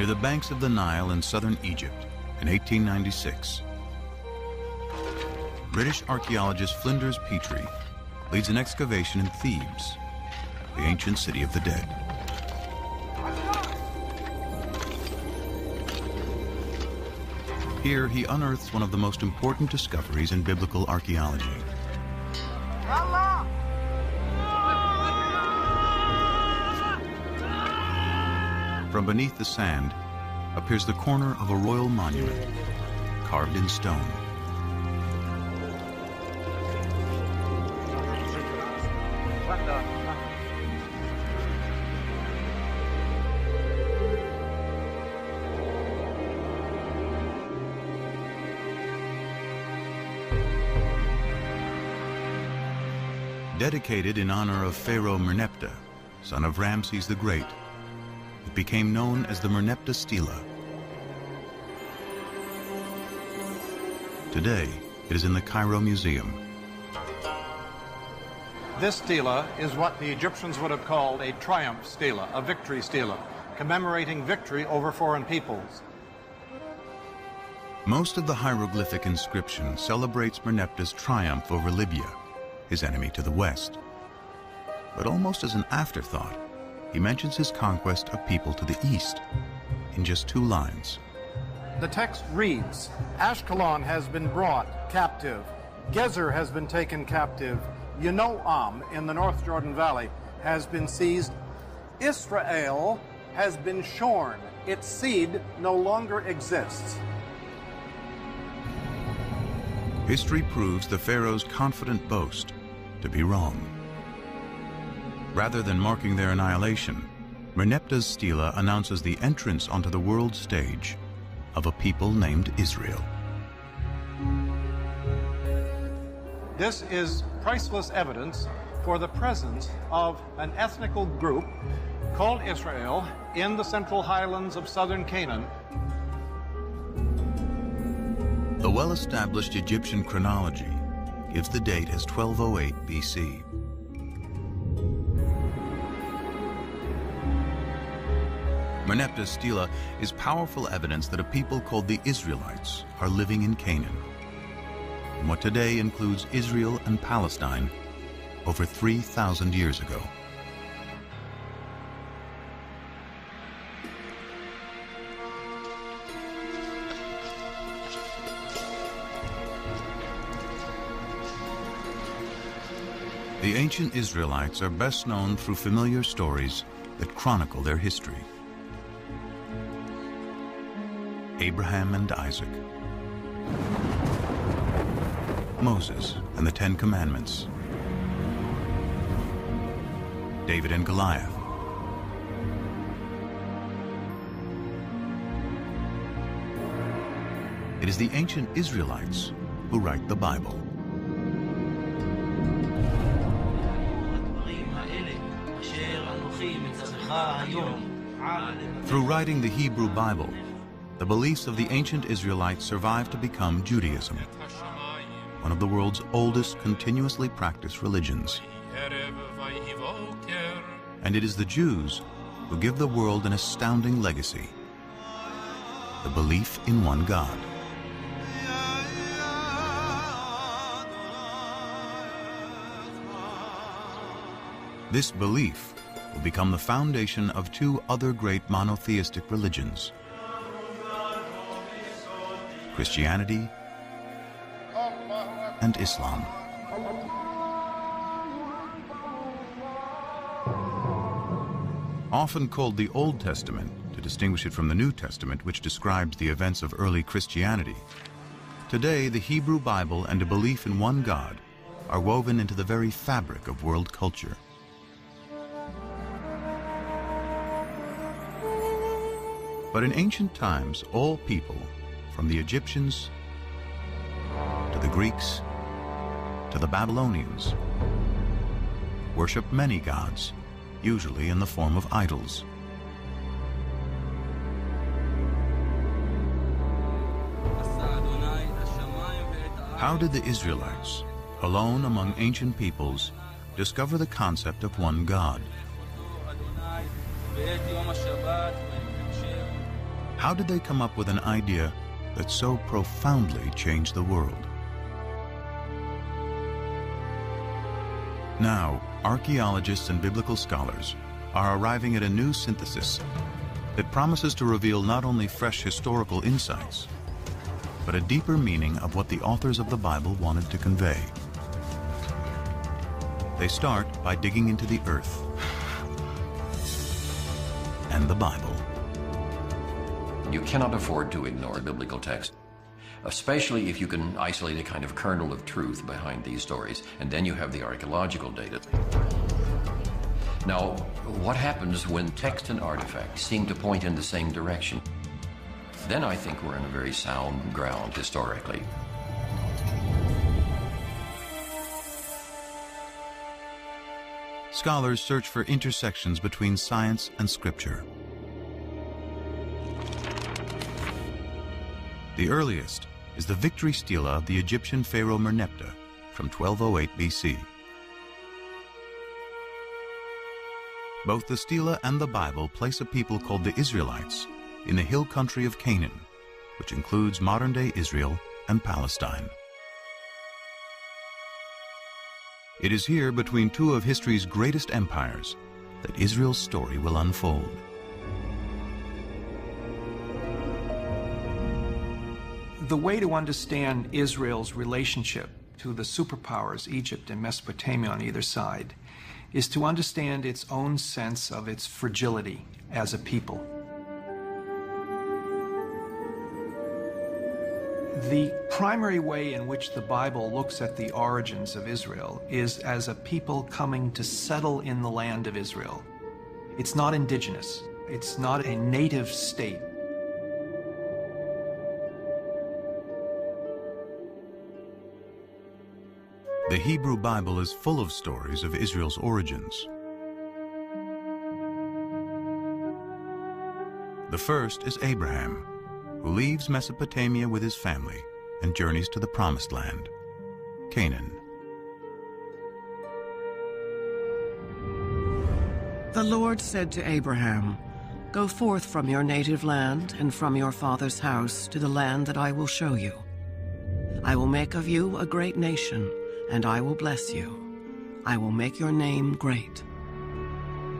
near the banks of the Nile in southern Egypt in 1896. British archaeologist Flinders Petrie leads an excavation in Thebes, the ancient city of the dead. Here he unearths one of the most important discoveries in biblical archaeology. From beneath the sand appears the corner of a royal monument, carved in stone. Dedicated in honor of Pharaoh Merneptah, son of Ramses the Great, it became known as the Merneptah Stela. Today, it is in the Cairo Museum. This stela is what the Egyptians would have called a triumph stela, a victory stela, commemorating victory over foreign peoples. Most of the hieroglyphic inscription celebrates Merneptah's triumph over Libya, his enemy to the west. But almost as an afterthought, he mentions his conquest of people to the east in just 2 lines. The text reads, Ashkelon has been brought captive, Gezer has been taken captive, Yanoam in the North Jordan Valley has been seized, Israel has been shorn, its seed no longer exists. History proves the pharaoh's confident boast to be wrong. Rather than marking their annihilation, Merneptah's stela announces the entrance onto the world stage of a people named Israel. This is priceless evidence for the presence of an ethnical group called Israel in the central highlands of southern Canaan. The well-established Egyptian chronology gives the date as 1208 BC. Merneptah's stela is powerful evidence that a people called the Israelites are living in Canaan, in what today includes Israel and Palestine, over 3,000 years ago. The ancient Israelites are best known through familiar stories that chronicle their history. Abraham and Isaac, Moses and the 10 Commandments, David and Goliath, it is the ancient Israelites who write the Bible. Through writing the Hebrew Bible, the beliefs of the ancient Israelites survived to become Judaism, one of the world's oldest continuously practiced religions. And it is the Jews who give the world an astounding legacy: the belief in one God. This belief will become the foundation of 2 other great monotheistic religions: Christianity and Islam. Often called the Old Testament to distinguish it from the New Testament, which describes the events of early Christianity, today the Hebrew Bible and a belief in one God are woven into the very fabric of world culture. But in ancient times, all people, from the Egyptians to the Greeks to the Babylonians, worshiped many gods, usually in the form of idols. How did the Israelites, alone among ancient peoples, discover the concept of one God? How did they come up with an idea that so profoundly changed the world? Now, archaeologists and biblical scholars are arriving at a new synthesis that promises to reveal not only fresh historical insights, but a deeper meaning of what the authors of the Bible wanted to convey. They start by digging into the earth and the Bible. You cannot afford to ignore biblical text, especially if you can isolate a kind of kernel of truth behind these stories, and then you have the archaeological data. Now, what happens when text and artifacts seem to point in the same direction? Then I think we're in a very sound ground historically. Scholars search for intersections between science and scripture. The earliest is the victory stela of the Egyptian pharaoh Merneptah from 1208 BC. Both the stela and the Bible place a people called the Israelites in the hill country of Canaan, which includes modern-day Israel and Palestine. It is here, between two of history's greatest empires, that Israel's story will unfold. The way to understand Israel's relationship to the superpowers, Egypt and Mesopotamia on either side, is to understand its own sense of its fragility as a people. The primary way in which the Bible looks at the origins of Israel is as a people coming to settle in the land of Israel. It's not indigenous. It's not a native state. The Hebrew Bible is full of stories of Israel's origins. The first is Abraham, who leaves Mesopotamia with his family and journeys to the Promised Land, Canaan. The Lord said to Abraham, "Go forth from your native land and from your father's house to the land that I will show you. I will make of you a great nation, and I will bless you. I will make your name great."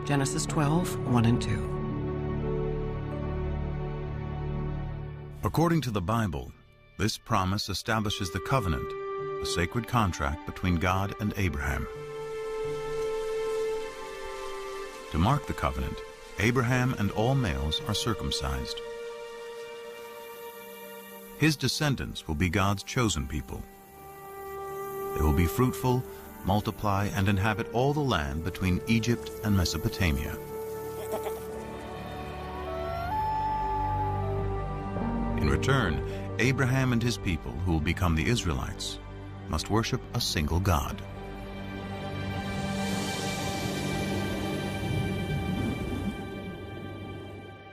Genesis 12, 1 and 2. According to the Bible, this promise establishes the covenant, a sacred contract between God and Abraham. To mark the covenant, Abraham and all males are circumcised. His descendants will be God's chosen people. They will be fruitful, multiply, and inhabit all the land between Egypt and Mesopotamia. In return, Abraham and his people, who will become the Israelites, must worship a single God.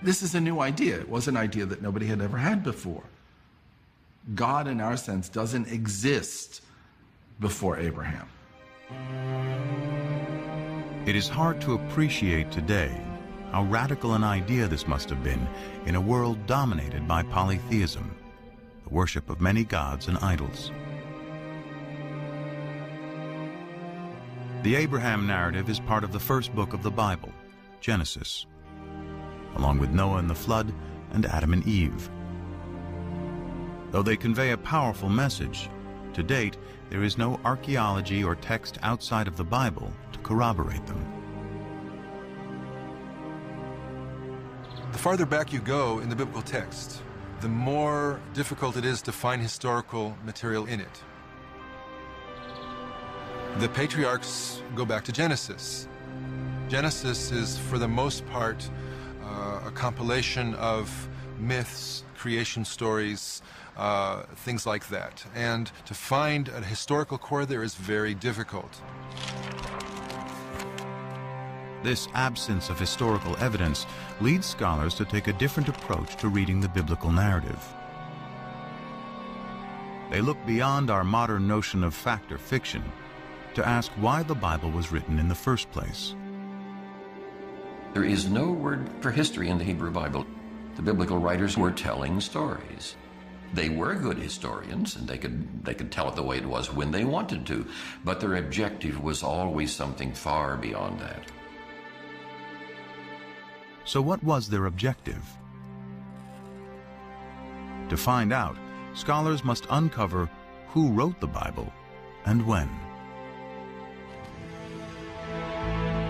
This is a new idea. It was an idea that nobody had ever had before. God, in our sense, doesn't exist before Abraham. It is hard to appreciate today how radical an idea this must have been in a world dominated by polytheism, the worship of many gods and idols. The Abraham narrative is part of the first book of the Bible, Genesis, along with Noah and the flood and Adam and Eve. Though they convey a powerful message, to date there is no archaeology or text outside of the Bible to corroborate them. The farther back you go in the biblical text, the more difficult it is to find historical material in it. The patriarchs go back to Genesis. Genesis is, for the most part, a compilation of myths, creation stories, things like that. And to find a historical core there is very difficult. This absence of historical evidence leads scholars to take a different approach to reading the biblical narrative. They look beyond our modern notion of fact or fiction to ask why the Bible was written in the first place. There is no word for history in the Hebrew Bible. The biblical writers were telling stories. They were good historians, and they could tell it the way it was when they wanted to, but their objective was always something far beyond that. So what was their objective? To find out, scholars must uncover who wrote the Bible and when.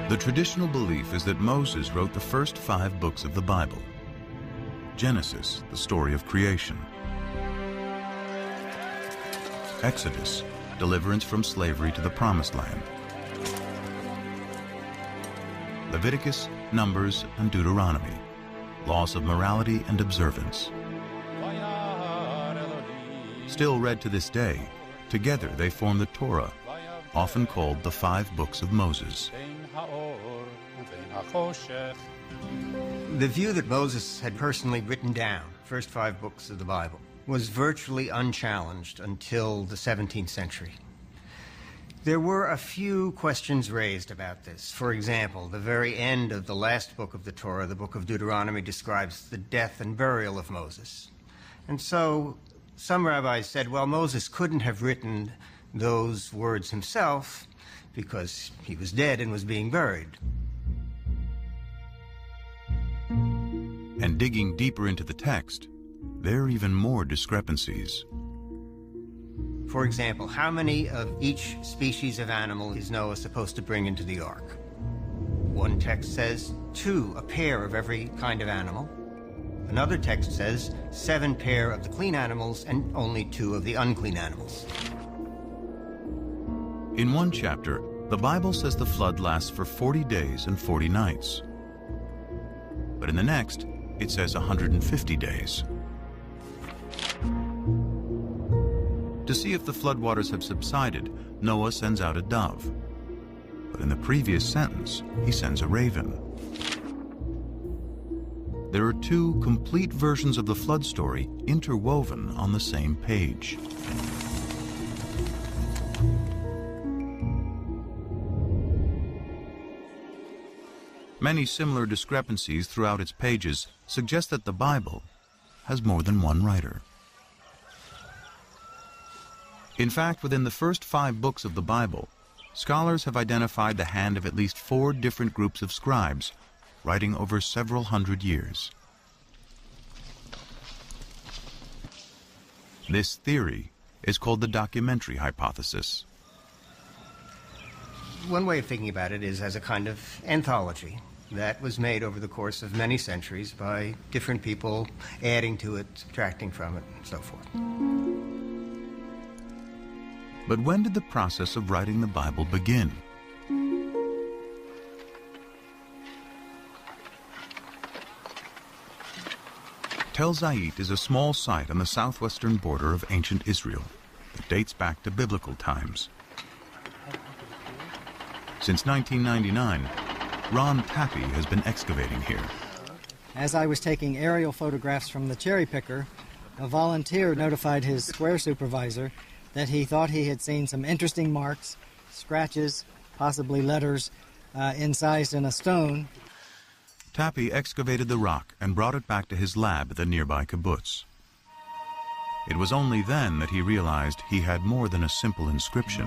The traditional belief is that Moses wrote the first 5 books of the Bible. Genesis, the story of creation. Exodus, deliverance from slavery to the Promised Land. Leviticus, Numbers, and Deuteronomy, laws of morality and observance. Still read to this day, together they form the Torah, often called the 5 books of Moses. The view that Moses had personally written down, the first 5 books of the Bible, was virtually unchallenged until the 17th century. There were a few questions raised about this. For example, the very end of the last book of the Torah, the book of Deuteronomy, describes the death and burial of Moses. And so some rabbis said, well, Moses couldn't have written those words himself because he was dead and was being buried. And digging deeper into the text, there are even more discrepancies. For example, how many of each species of animal is Noah supposed to bring into the ark? One text says 2, a pair of every kind of animal. Another text says 7 pair of the clean animals and only 2 of the unclean animals. In one chapter, the Bible says the flood lasts for 40 days and 40 nights. But in the next, it says 150 days. To see if the floodwaters have subsided, Noah sends out a dove. But in the previous sentence, he sends a raven. There are 2 complete versions of the flood story interwoven on the same page. Many similar discrepancies throughout its pages suggest that the Bible has more than one writer. In fact, within the first 5 books of the Bible, scholars have identified the hand of at least 4 different groups of scribes, writing over several hundred years. This theory is called the documentary hypothesis. One way of thinking about it is as a kind of anthology that was made over the course of many centuries by different people adding to it, subtracting from it, and so forth. But when did the process of writing the Bible begin? Tel Zayit is a small site on the southwestern border of ancient Israel that dates back to biblical times. Since 1999, Ron Tappy has been excavating here. As I was taking aerial photographs from the cherry picker, a volunteer notified his square supervisor that he thought he had seen some interesting marks, scratches, possibly letters, incised in a stone. Tappy excavated the rock and brought it back to his lab at the nearby kibbutz. It was only then that he realized he had more than a simple inscription.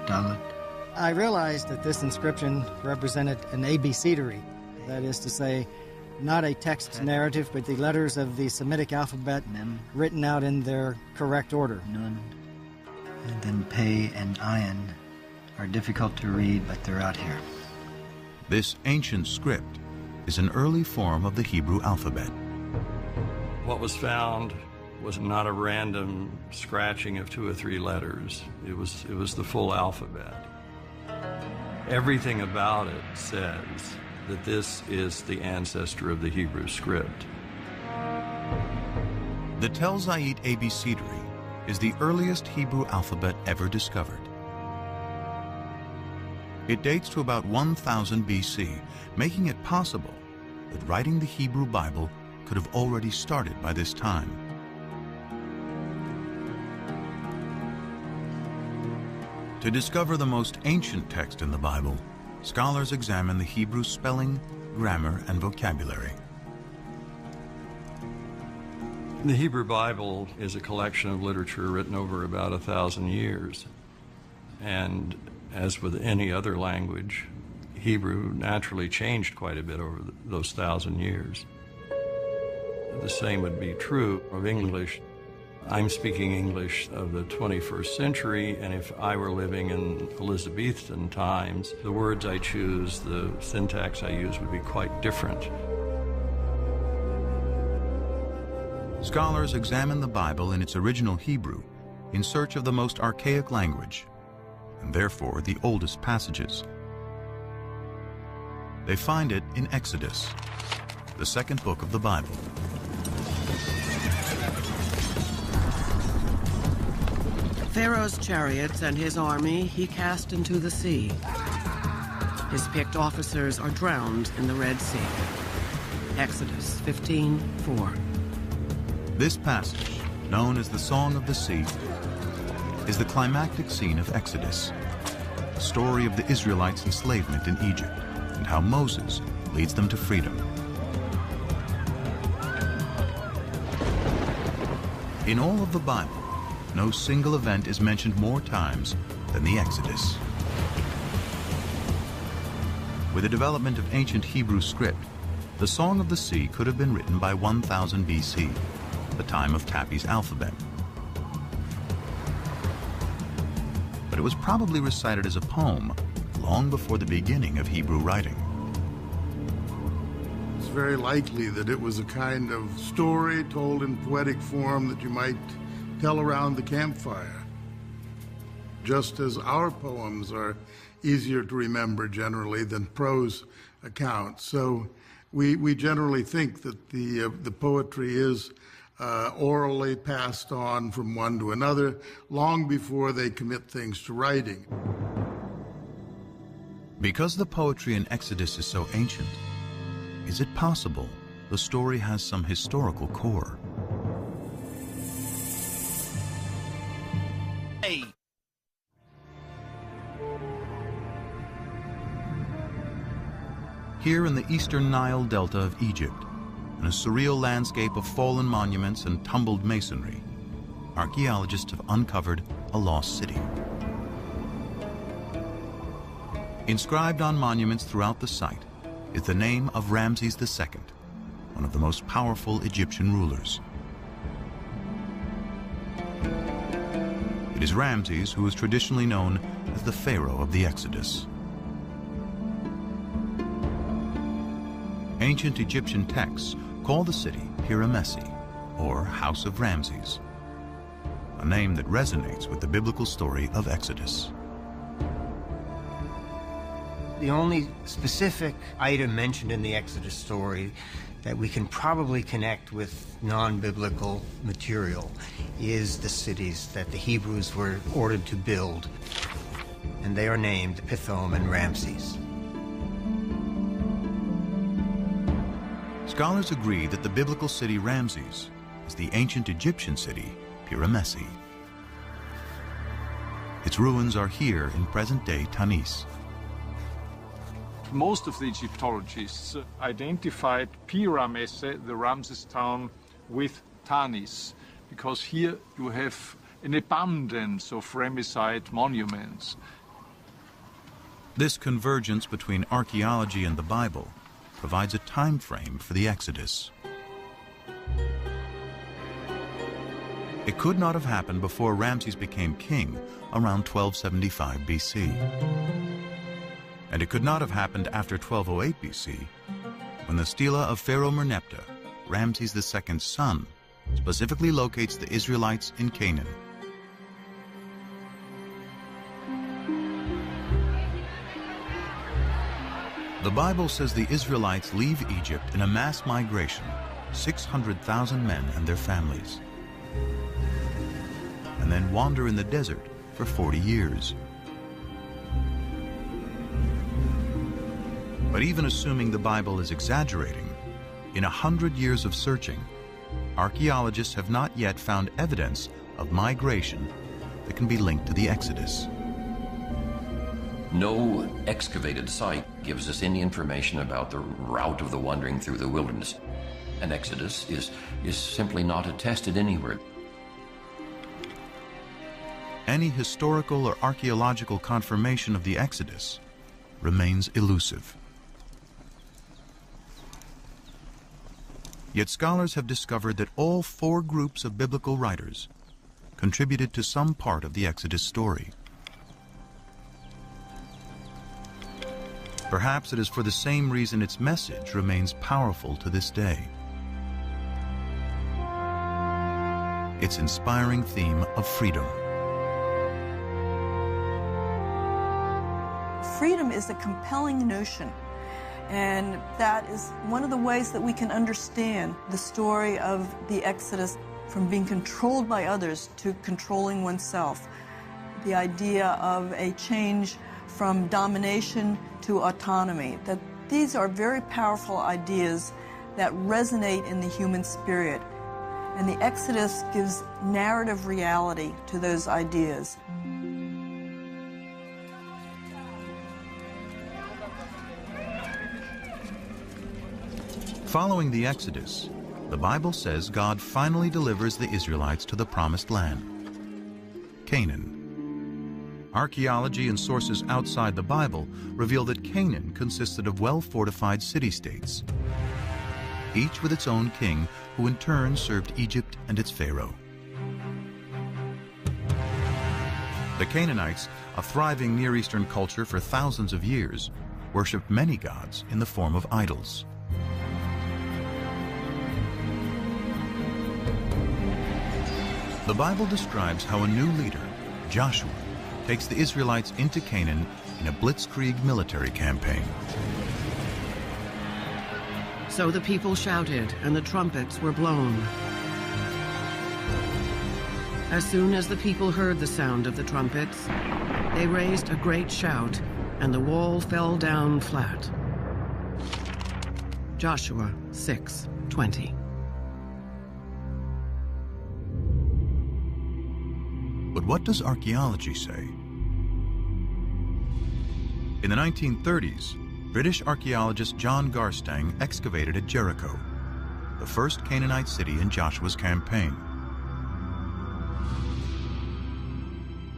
Dalet. I realized that this inscription represented an abecedery, that is to say, not a text narrative, but the letters of the Semitic alphabet written out in their correct order. Nun. And then Pei and Ayin are difficult to read, but they're out here. This ancient script is an early form of the Hebrew alphabet. What was found was not a random scratching of 2 or 3 letters. It was the full alphabet. Everything about it says that this is the ancestor of the Hebrew script. The Tel Zayit abecedery is the earliest Hebrew alphabet ever discovered. It dates to about 1000 BC, making it possible that writing the Hebrew Bible could have already started by this time. To discover the most ancient text in the Bible, scholars examine the Hebrew spelling, grammar, and vocabulary. The Hebrew Bible is a collection of literature written over about 1,000 years. And as with any other language, Hebrew naturally changed quite a bit over those 1,000 years. The same would be true of English. I'm speaking English of the 21st century, and if I were living in Elizabethan times, the words I choose, the syntax I use would be quite different. Scholars examine the Bible in its original Hebrew in search of the most archaic language, and therefore the oldest passages. They find it in Exodus, the second book of the Bible. Pharaoh's chariots and his army he cast into the sea. His picked officers are drowned in the Red Sea. Exodus 15:4. This passage, known as the Song of the Sea, is the climactic scene of Exodus, the story of the Israelites' enslavement in Egypt and how Moses leads them to freedom. In all of the Bible, no single event is mentioned more times than the Exodus. With the development of ancient Hebrew script, the Song of the Sea could have been written by 1000 BC, the time of Tappy's alphabet. But it was probably recited as a poem long before the beginning of Hebrew writing. It's very likely that it was a kind of story told in poetic form that you might tell around the campfire. Just as our poems are easier to remember generally than prose accounts. So we generally think that the poetry is orally passed on from one to another long before they commit things to writing. Because the poetry in Exodus is so ancient, is it possible the story has some historical core? Hey. Here in the eastern Nile Delta of Egypt, in a surreal landscape of fallen monuments and tumbled masonry, archaeologists have uncovered a lost city. Inscribed on monuments throughout the site is the name of Ramses II, one of the most powerful Egyptian rulers. It is Ramses who is traditionally known as the Pharaoh of the Exodus. Ancient Egyptian texts call the city Piramesi, or House of Ramses, a name that resonates with the biblical story of Exodus. The only specific item mentioned in the Exodus story that we can probably connect with non-biblical material is the cities that the Hebrews were ordered to build, and they are named Pithom and Ramses. Scholars agree that the biblical city Ramses is the ancient Egyptian city Piramesi. Its ruins are here in present-day Tanis. Most of the Egyptologists identified Piramesi, the Ramses town, with Tanis, because here you have an abundance of Ramesside monuments. This convergence between archaeology and the Bible provides a time frame for the Exodus. It could not have happened before Ramses became king around 1275 BC. And it could not have happened after 1208 BC, when the stela of Pharaoh Merneptah, Ramses II's son, specifically locates the Israelites in Canaan. The Bible says the Israelites leave Egypt in a mass migration, 600,000 men and their families, and then wander in the desert for 40 years. But even assuming the Bible is exaggerating, in 100 years of searching, archaeologists have not yet found evidence of migration that can be linked to the Exodus. No excavated site gives us any information about the route of the wandering through the wilderness. an exodus is simply not attested anywhere. Any historical or archaeological confirmation of the Exodus remains elusive. Yet scholars have discovered that all 4 groups of biblical writers contributed to some part of the Exodus story. Perhaps it is for the same reason its message remains powerful to this day. Its inspiring theme of freedom. Freedom is a compelling notion, and that is one of the ways that we can understand the story of the Exodus, from being controlled by others to controlling oneself. The idea of a change from domination to autonomy, that these are very powerful ideas that resonate in the human spirit. And the Exodus gives narrative reality to those ideas. Following the Exodus, the Bible says God finally delivers the Israelites to the Promised Land, Canaan. Archaeology and sources outside the Bible reveal that Canaan consisted of well-fortified city-states, each with its own king, who in turn served Egypt and its pharaoh. The Canaanites, a thriving Near Eastern culture for thousands of years, worshipped many gods in the form of idols. The Bible describes how a new leader, Joshua, takes the Israelites into Canaan in a blitzkrieg military campaign. So the people shouted, and the trumpets were blown. As soon as the people heard the sound of the trumpets, they raised a great shout, and the wall fell down flat. Joshua 6:20. But what does archaeology say? In the 1930s, British archaeologist John Garstang excavated at Jericho, the first Canaanite city in Joshua's campaign.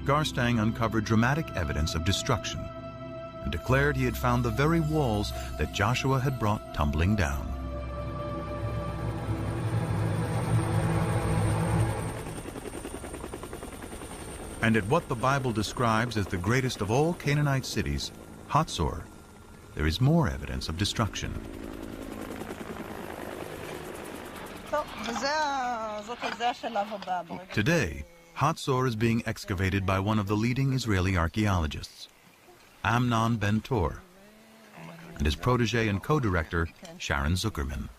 Garstang uncovered dramatic evidence of destruction and declared he had found the very walls that Joshua had brought tumbling down. And at what the Bible describes as the greatest of all Canaanite cities, Hatzor, there is more evidence of destruction. Today, Hatzor is being excavated by one of the leading Israeli archaeologists, Amnon Ben-Tor, and his protege and co-director, Sharon Zuckerman.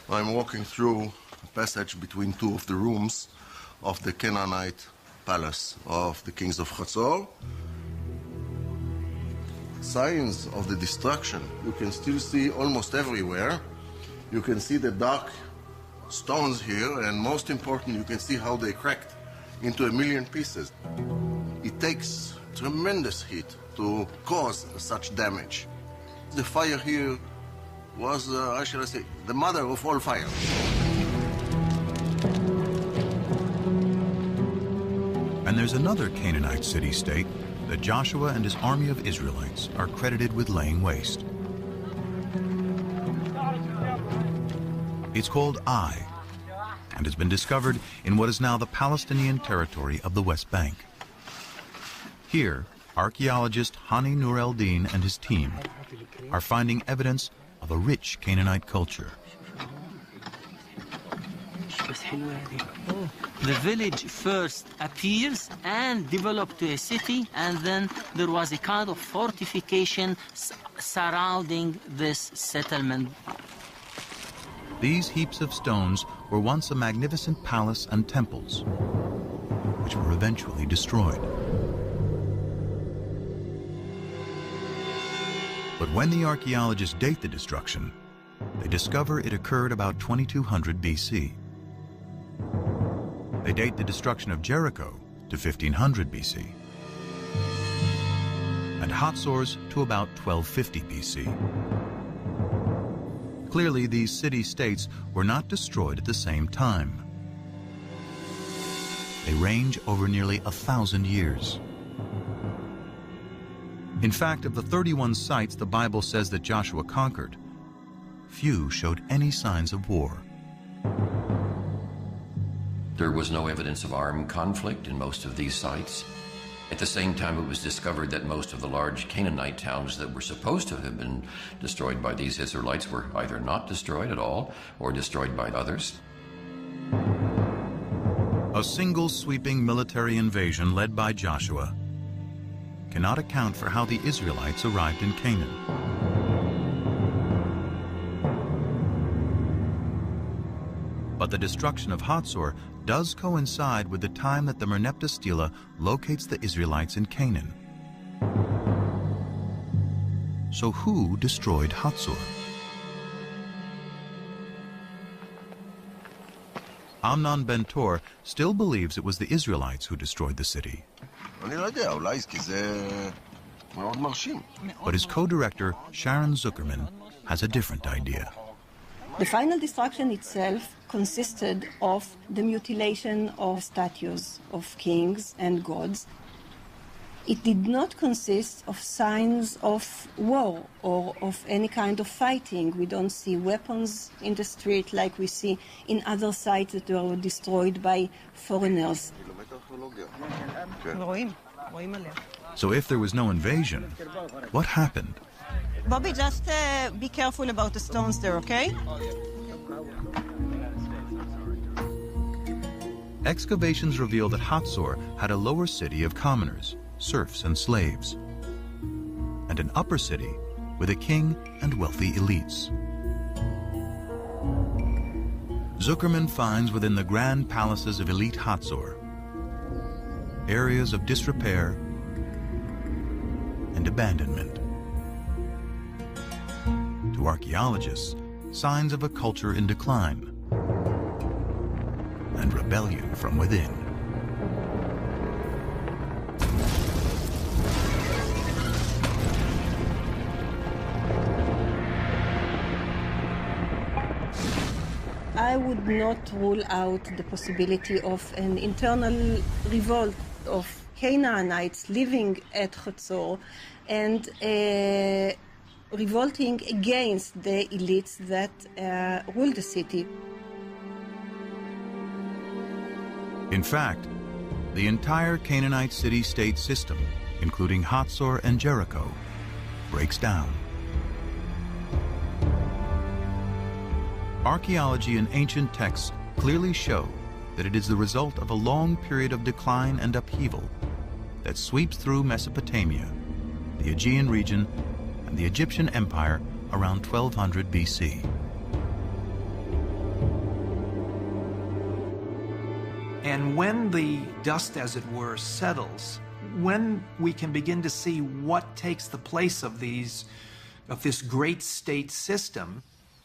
I'm walking through a passage between 2 of the rooms of the Canaanite palace of the kings of Hatzor. Signs of the destruction you can still see almost everywhere. You can see the dark stones here, and most important, you can see how they cracked into 1,000,000 pieces. It takes tremendous heat to cause such damage. The fire here was, how shall I say, the mother of all fire. And there's another Canaanite city-state that Joshua and his army of Israelites are credited with laying waste. It's called Ai, and has been discovered in what is now the Palestinian territory of the West Bank. Here, archaeologist Hani Nur el-Din and his team are finding evidence of a rich Canaanite culture. The village first appears and developed to a city, and then there was a kind of fortification surrounding this settlement. These heaps of stones were once a magnificent palace and temples, which were eventually destroyed. But when the archaeologists date the destruction, they discover it occurred about 2200 BC. They date the destruction of Jericho to 1500 BC, and Hatzor's to about 1250 BC. Clearly, these city-states were not destroyed at the same time. They range over nearly 1,000 years. In fact, of the 31 sites the Bible says that Joshua conquered, few showed any signs of war. There was no evidence of armed conflict in most of these sites. At the same time, it was discovered that most of the large Canaanite towns that were supposed to have been destroyed by these Israelites were either not destroyed at all or destroyed by others. A single sweeping military invasion led by Joshua cannot account for how the Israelites arrived in Canaan. But the destruction of Hatzor does coincide with the time that the Merneptah Stela locates the Israelites in Canaan. So who destroyed Hatzor? Amnon Ben Tor still believes it was the Israelites who destroyed the city. But his co-director, Sharon Zuckerman, has a different idea. The final destruction itself consisted of the mutilation of statues of kings and gods. It did not consist of signs of war or of any kind of fighting. We don't see weapons in the street like we see in other sites that were destroyed by foreigners. So if there was no invasion, what happened? Bobby, just be careful about the stones there, okay? Excavations reveal that Hatzor had a lower city of commoners, serfs and slaves, and an upper city with a king and wealthy elites. Zuckerman finds within the grand palaces of elite Hatzor areas of disrepair and abandonment. To archaeologists, signs of a culture in decline and rebellion from within. I would not rule out the possibility of an internal revolt of Canaanites living at Hatzor and revolting against the elites that rule the city. In fact, the entire Canaanite city-state system, including Hatzor and Jericho, breaks down. Archaeology and ancient texts clearly show that it is the result of a long period of decline and upheaval that sweeps through Mesopotamia, the Aegean region, and the Egyptian Empire around 1200 BC. And when the dust, as it were, settles, when we can begin to see what takes the place of this great state system,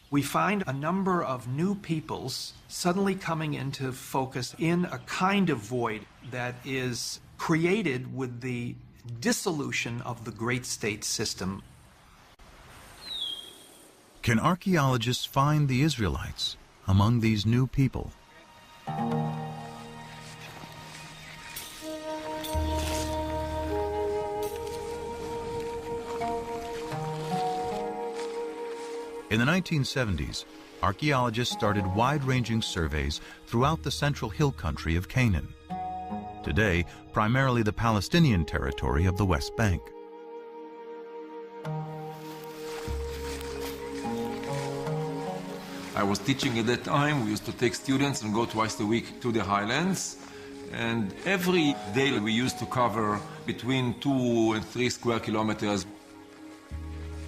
we find a number of new peoples suddenly coming into focus in a kind of void that is created with the dissolution of the great state system. Can archaeologists find the Israelites among these new people? In the 1970s, archaeologists started wide-ranging surveys throughout the central hill country of Canaan. Today, primarily the Palestinian territory of the West Bank. I was teaching at that time. We used to take students and go twice a week to the highlands. And every day we used to cover between 2 and 3 square kilometers.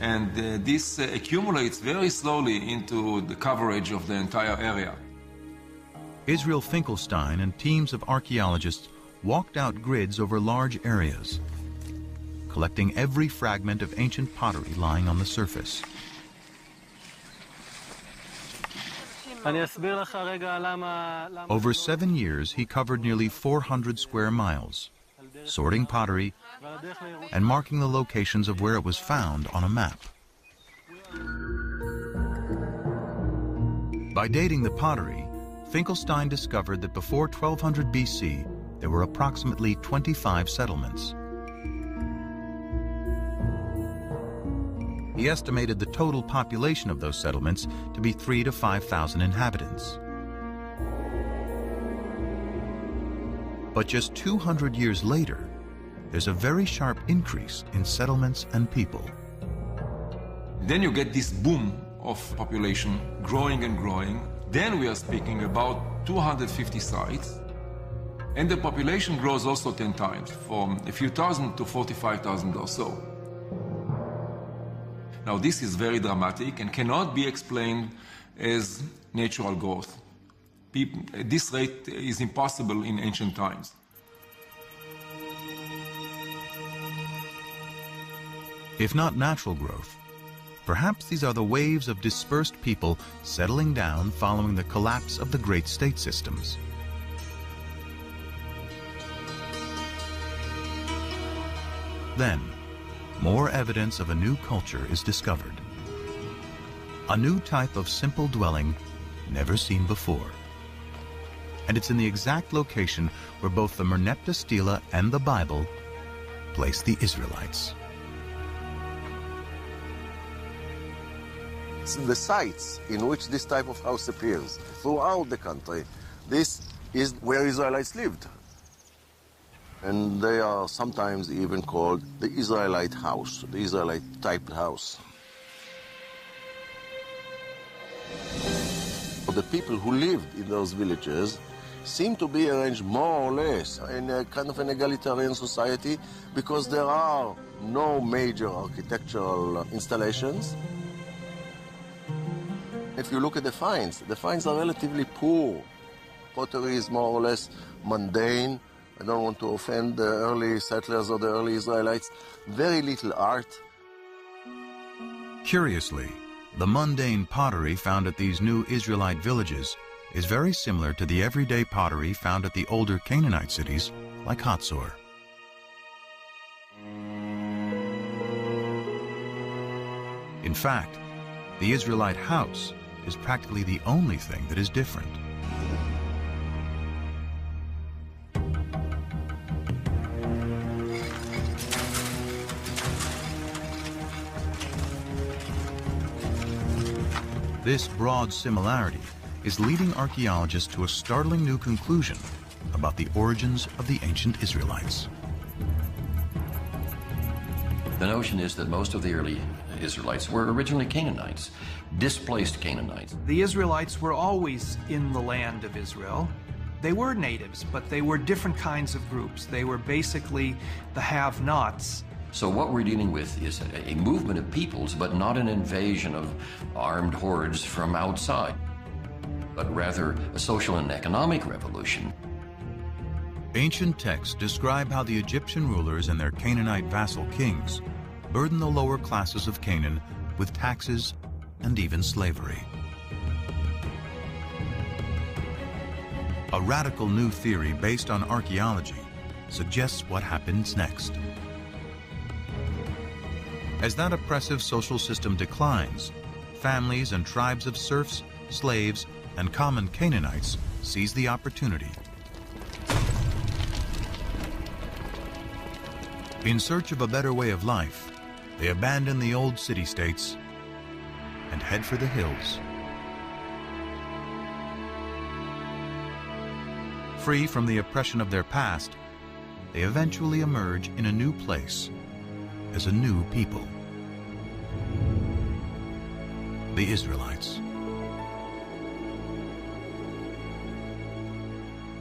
And this accumulates very slowly into the coverage of the entire area. Israel Finkelstein and teams of archaeologists walked out grids over large areas, collecting every fragment of ancient pottery lying on the surface. Over 7 years, he covered nearly 400 square miles, sorting pottery and marking the locations of where it was found on a map. By dating the pottery, Finkelstein discovered that before 1200 BC, there were approximately 25 settlements. He estimated the total population of those settlements to be 3,000 to 5,000 inhabitants. But just 200 years later, there's a very sharp increase in settlements and people. Then you get this boom of population growing and growing. Then we are speaking about 250 sites. And the population grows also 10 times, from a few thousand to 45,000 or so. Now, this is very dramatic and cannot be explained as natural growth. This rate is impossible in ancient times. If not natural growth, perhaps these are the waves of dispersed people settling down following the collapse of the great state systems. Then, more evidence of a new culture is discovered. A new type of simple dwelling never seen before. And it's in the exact location where both the Merneptah Stela and the Bible place the Israelites. The sites in which this type of house appears throughout the country, this is where Israelites lived. And they are sometimes even called the Israelite house, the Israelite type house. The people who lived in those villages seem to be arranged more or less in a kind of an egalitarian society because there are no major architectural installations. If you look at the finds are relatively poor. Pottery is more or less mundane. I don't want to offend the early settlers or the early Israelites. Very little art. Curiously, the mundane pottery found at these new Israelite villages is very similar to the everyday pottery found at the older Canaanite cities like Hatzor. In fact, the Israelite house is practically the only thing that is different. This broad similarity is leading archaeologists to a startling new conclusion about the origins of the ancient Israelites. The notion is that most of the early Israelites were originally Canaanites, displaced Canaanites. The Israelites were always in the land of Israel. They were natives, but they were different kinds of groups. They were basically the have-nots. So what we're dealing with is a movement of peoples, but not an invasion of armed hordes from outside, but rather a social and economic revolution. Ancient texts describe how the Egyptian rulers and their Canaanite vassal kings burdened the lower classes of Canaan with taxes and even slavery. A radical new theory based on archaeology suggests what happens next. As that oppressive social system declines, families and tribes of serfs, slaves, and common Canaanites seize the opportunity. In search of a better way of life, they abandon the old city-states and head for the hills. Free from the oppression of their past, they eventually emerge in a new place as a new people. The Israelites.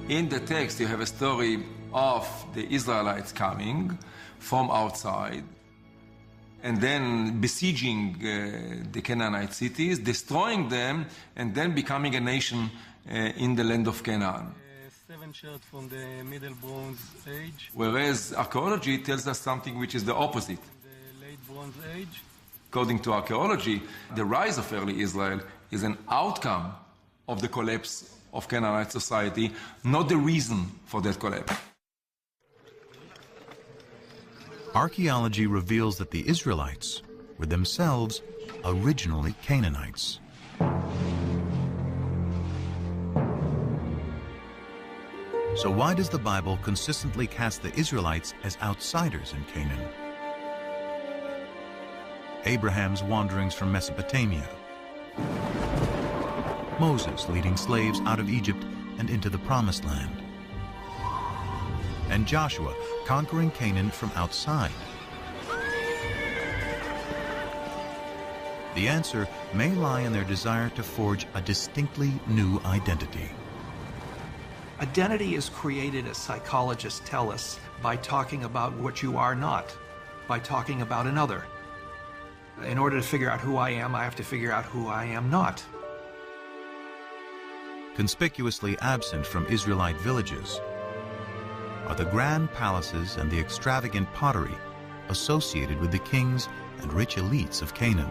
In the text, you have a story of the Israelites coming from outside and then besieging the Canaanite cities, destroying them, and then becoming a nation in the land of Canaan. 7 shards from the Middle Bronze Age. Whereas archaeology tells us something which is the opposite. The Late Bronze Age. According to archaeology, the rise of early Israel is an outcome of the collapse of Canaanite society, not the reason for that collapse. Archaeology reveals that the Israelites were themselves originally Canaanites. So why does the Bible consistently cast the Israelites as outsiders in Canaan? Abraham's wanderings from Mesopotamia, Moses leading slaves out of Egypt and into the Promised Land, and Joshua conquering Canaan from outside. The answer may lie in their desire to forge a distinctly new identity. Identity is created, as psychologists tell us, by talking about what you are not, by talking about another. In order to figure out who I am, I have to figure out who I am not. Conspicuously absent from Israelite villages are the grand palaces and the extravagant pottery associated with the kings and rich elites of Canaan.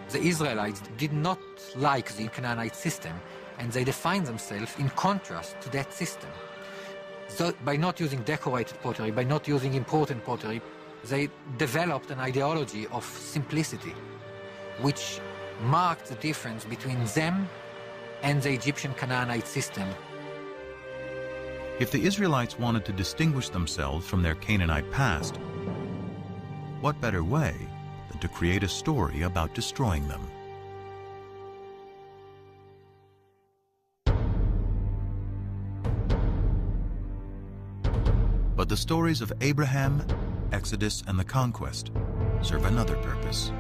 The Israelites did not like the Canaanite system, and they defined themselves in contrast to that system. So by not using decorated pottery, by not using important pottery, they developed an ideology of simplicity, which marked the difference between them and the Egyptian Canaanite system. If the Israelites wanted to distinguish themselves from their Canaanite past, what better way than to create a story about destroying them? But the stories of Abraham, Exodus, and the conquest serve another purpose.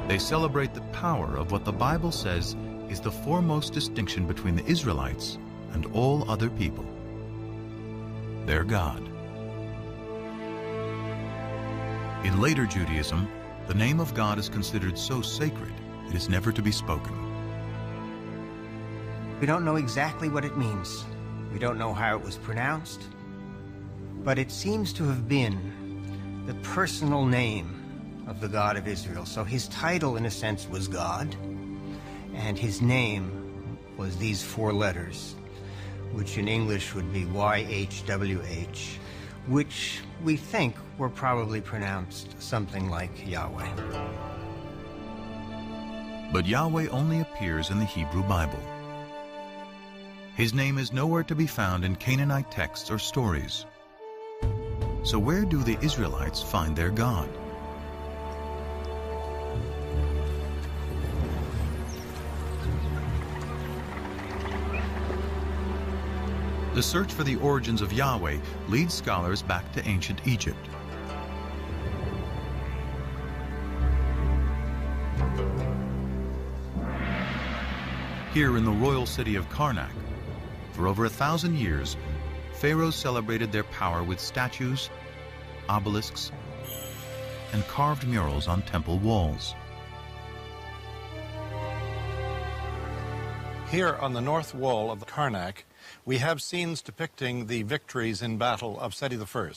They celebrate the power of what the Bible says is the foremost distinction between the Israelites and all other people: their God. In later Judaism, the name of God is considered so sacred it is never to be spoken. We don't know exactly what it means. We don't know how it was pronounced, but it seems to have been the personal name of the God of Israel. So his title, in a sense, was God, and his name was these four letters, which in English would be YHWH, which we think were probably pronounced something like Yahweh. But Yahweh only appears in the Hebrew Bible. His name is nowhere to be found in Canaanite texts or stories. So where do the Israelites find their God? The search for the origins of Yahweh leads scholars back to ancient Egypt. Here in the royal city of Karnak, for over 1,000 years, pharaohs celebrated their power with statues, obelisks, and carved murals on temple walls. Here on the north wall of Karnak, we have scenes depicting the victories in battle of Seti I,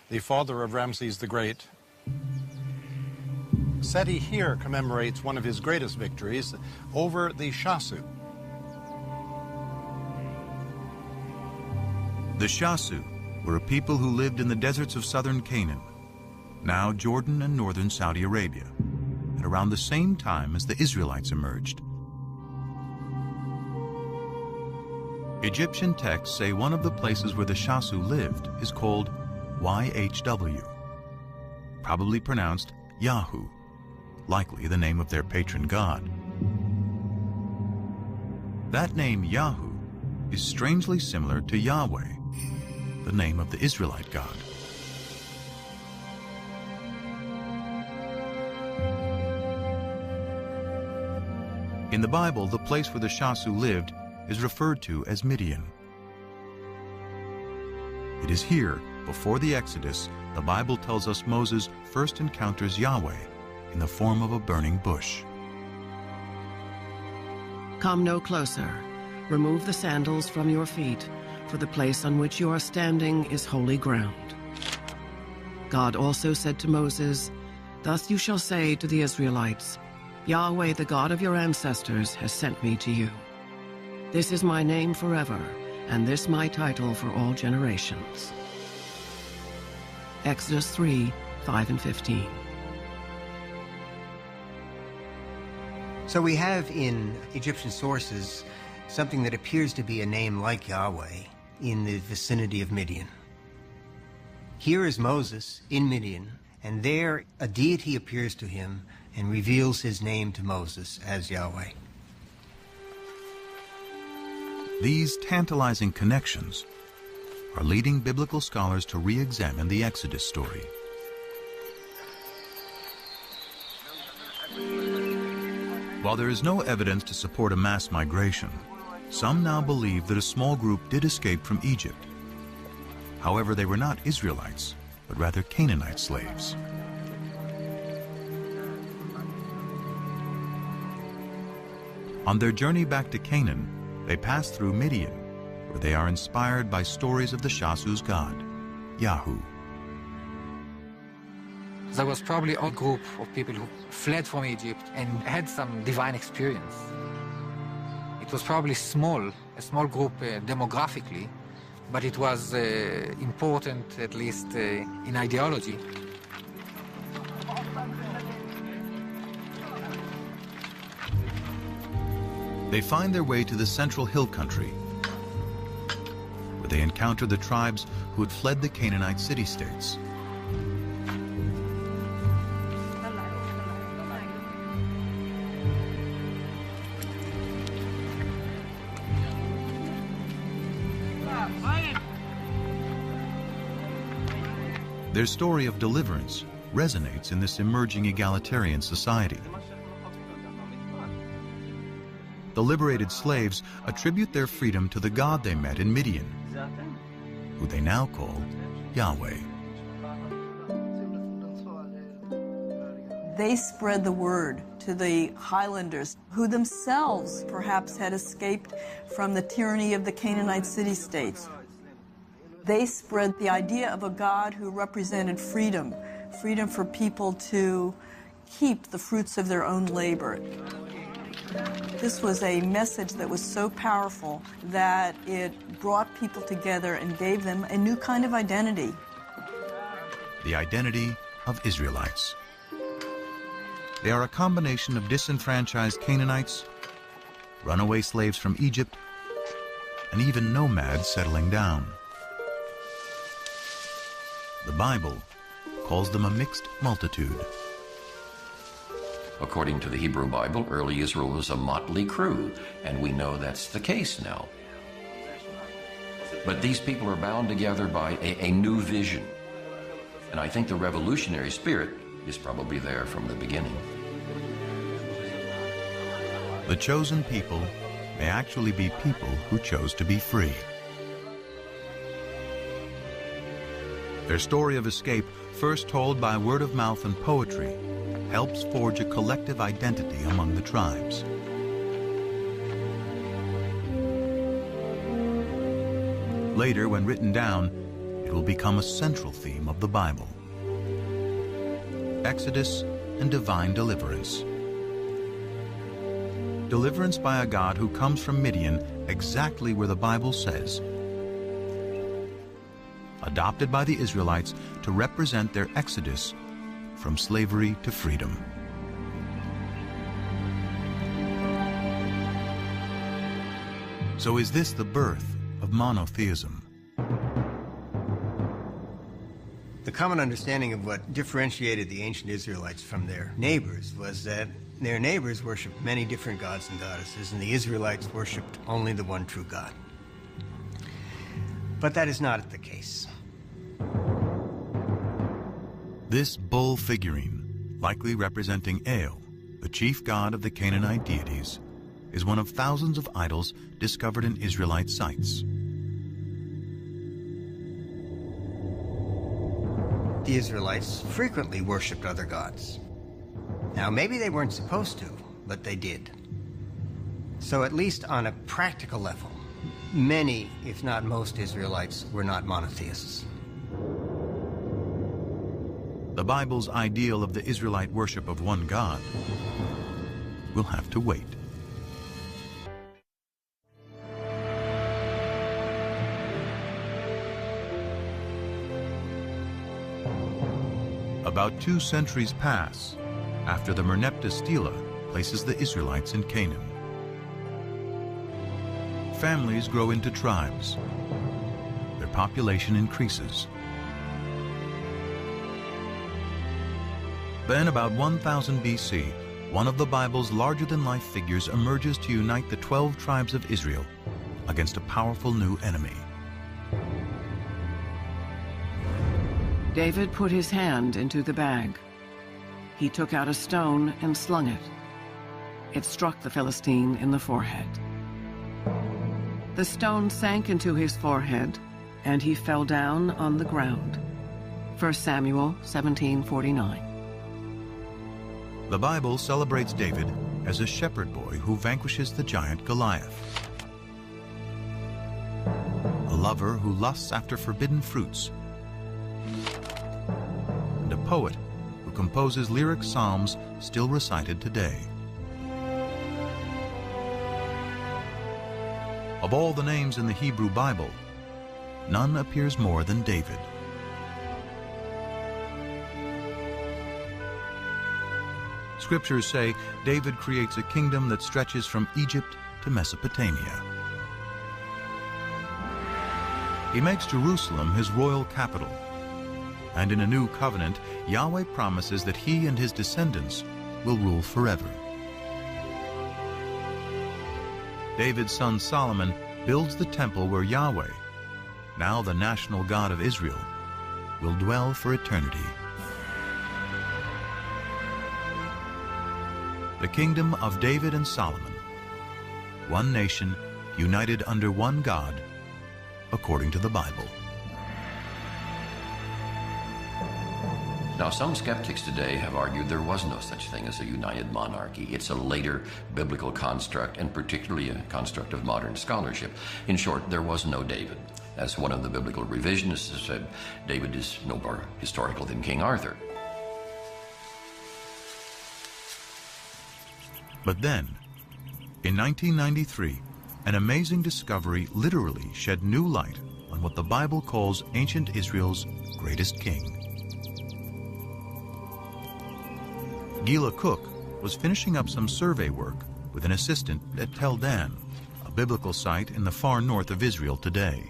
the father of Ramses the Great. Seti here commemorates one of his greatest victories over the Shasu. The Shasu were a people who lived in the deserts of southern Canaan, now Jordan and northern Saudi Arabia, at around the same time as the Israelites emerged. Egyptian texts say one of the places where the Shasu lived is called YHW, probably pronounced Yahu, likely the name of their patron god. That name Yahu is strangely similar to Yahweh, the name of the Israelite God. In the Bible, the place where the Shasu lived is referred to as Midian. It is here, before the Exodus, the Bible tells us Moses first encounters Yahweh in the form of a burning bush. Come no closer. Remove the sandals from your feet, for the place on which you are standing is holy ground. God also said to Moses, "Thus you shall say to the Israelites, Yahweh, the God of your ancestors, has sent me to you. This is my name forever, and this my title for all generations." Exodus 3, 5 and 15. So we have in Egyptian sources something that appears to be a name like Yahweh in the vicinity of Midian. Here is Moses in Midian, and there a deity appears to him and reveals his name to Moses as Yahweh. These tantalizing connections are leading biblical scholars to re-examine the Exodus story. While there is no evidence to support a mass migration, some now believe that a small group did escape from Egypt. However, they were not Israelites, but rather Canaanite slaves. On their journey back to Canaan, they pass through Midian, where they are inspired by stories of the Shasu's god, Yahu. There was probably a group of people who fled from Egypt and had some divine experience. It was probably a small group demographically, but it was important, at least in ideology. They find their way to the central hill country, where they encounter the tribes who had fled the Canaanite city-states. Their story of deliverance resonates in this emerging egalitarian society. The liberated slaves attribute their freedom to the God they met in Midian, who they now call Yahweh. They spread the word to the highlanders, who themselves perhaps had escaped from the tyranny of the Canaanite city-states. They spread the idea of a God who represented freedom, freedom for people to keep the fruits of their own labor. This was a message that was so powerful that it brought people together and gave them a new kind of identity. The identity of Israelites. They are a combination of disenfranchised Canaanites, runaway slaves from Egypt, and even nomads settling down. The Bible calls them a mixed multitude. According to the Hebrew Bible, early Israel was a motley crew, and we know that's the case now. But these people are bound together by a new vision. And I think the revolutionary spirit is probably there from the beginning. The chosen people may actually be people who chose to be free. Their story of escape, first told by word of mouth and poetry, helps forge a collective identity among the tribes. Later, when written down, it will become a central theme of the Bible. Exodus and divine deliverance. Deliverance by a God who comes from Midian, exactly where the Bible says. Adopted by the Israelites to represent their exodus from slavery to freedom. So is this the birth of monotheism? The common understanding of what differentiated the ancient Israelites from their neighbors was that their neighbors worshipped many different gods and goddesses, and the Israelites worshipped only the one true God. But that is not the case. This bull figurine, likely representing El, the chief god of the Canaanite deities, is one of thousands of idols discovered in Israelite sites. The Israelites frequently worshipped other gods. Now, maybe they weren't supposed to, but they did. So at least on a practical level, many, if not most, Israelites were not monotheists. The Bible's ideal of the Israelite worship of one God will have to wait. About 2 centuries pass after the Merneptah Stela places the Israelites in Canaan. Families grow into tribes. Their population increases. Then, about 1000 BC, one of the Bible's larger-than-life figures emerges to unite the 12 tribes of Israel against a powerful new enemy. David put his hand into the bag. He took out a stone and slung it. It struck the Philistine in the forehead. The stone sank into his forehead, and he fell down on the ground. 1 Samuel 17:49. The Bible celebrates David as a shepherd boy who vanquishes the giant Goliath. A lover who lusts after forbidden fruits. And a poet who composes lyric psalms still recited today. Of all the names in the Hebrew Bible, none appears more than David. Scriptures say David creates a kingdom that stretches from Egypt to Mesopotamia. He makes Jerusalem his royal capital. And in a new covenant, Yahweh promises that he and his descendants will rule forever. David's son Solomon builds the temple where Yahweh, now the national God of Israel, will dwell for eternity. The kingdom of David and Solomon, one nation united under one God, according to the Bible. Now, some skeptics today have argued there was no such thing as a united monarchy. It's a later biblical construct, and particularly a construct of modern scholarship. In short, there was no David. As one of the biblical revisionists has said, David is no more historical than King Arthur. But then, in 1993, an amazing discovery literally shed new light on what the Bible calls ancient Israel's greatest king. Gila Cook was finishing up some survey work with an assistant at Tel Dan, a biblical site in the far north of Israel today.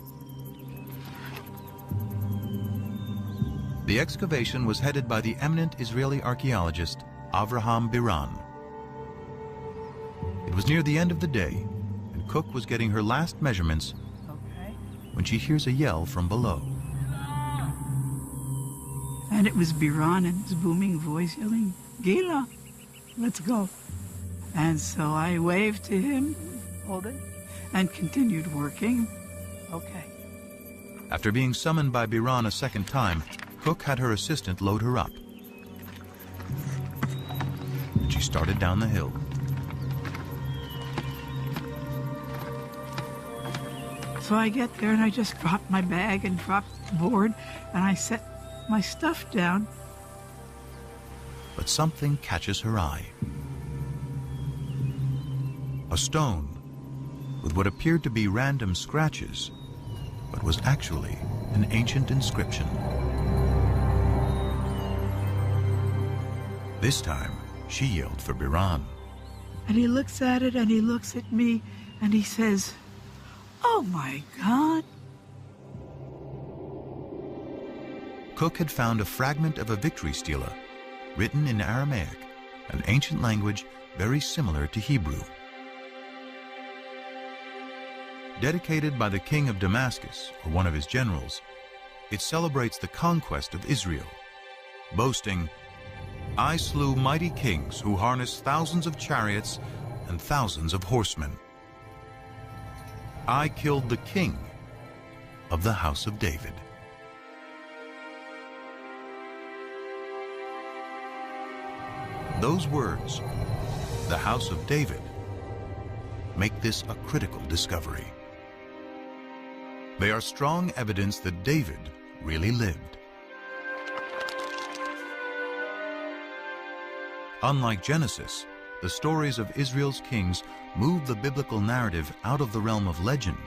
The excavation was headed by the eminent Israeli archaeologist Avraham Biran. It was near the end of the day, and Cook was getting her last measurements when she hears a yell from below. And it was Biran in his booming voice yelling, "Gila, let's go." And so I waved to him, hold it, and continued working. Okay. After being summoned by Biran a second time, Cook had her assistant load her up. And she started down the hill. So I get there and I just dropped my bag and dropped the board and I set my stuff down. But something catches her eye. A stone with what appeared to be random scratches, but was actually an ancient inscription. This time, she yelled for Biran. And he looks at it and he looks at me and he says, "Oh my God." Cook had found a fragment of a victory stela written in Aramaic, an ancient language very similar to Hebrew. Dedicated by the king of Damascus, or one of his generals, it celebrates the conquest of Israel, boasting, "I slew mighty kings who harnessed thousands of chariots and thousands of horsemen. I killed the king of the house of David." Those words, the house of David, make this a critical discovery. They are strong evidence that David really lived. Unlike Genesis, the stories of Israel's kings move the biblical narrative out of the realm of legend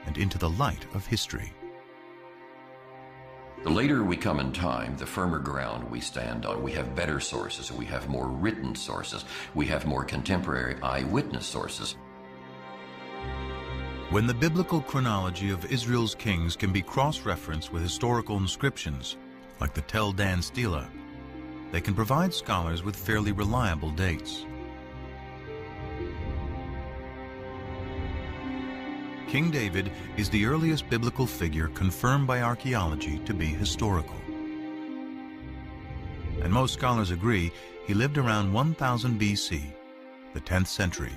and into the light of history. The later we come in time, the firmer ground we stand on. We have better sources, we have more written sources, we have more contemporary eyewitness sources. When the biblical chronology of Israel's kings can be cross-referenced with historical inscriptions, like the Tel Dan Stela, they can provide scholars with fairly reliable dates. King David is the earliest biblical figure confirmed by archaeology to be historical. And most scholars agree he lived around 1000 BC, the 10th century.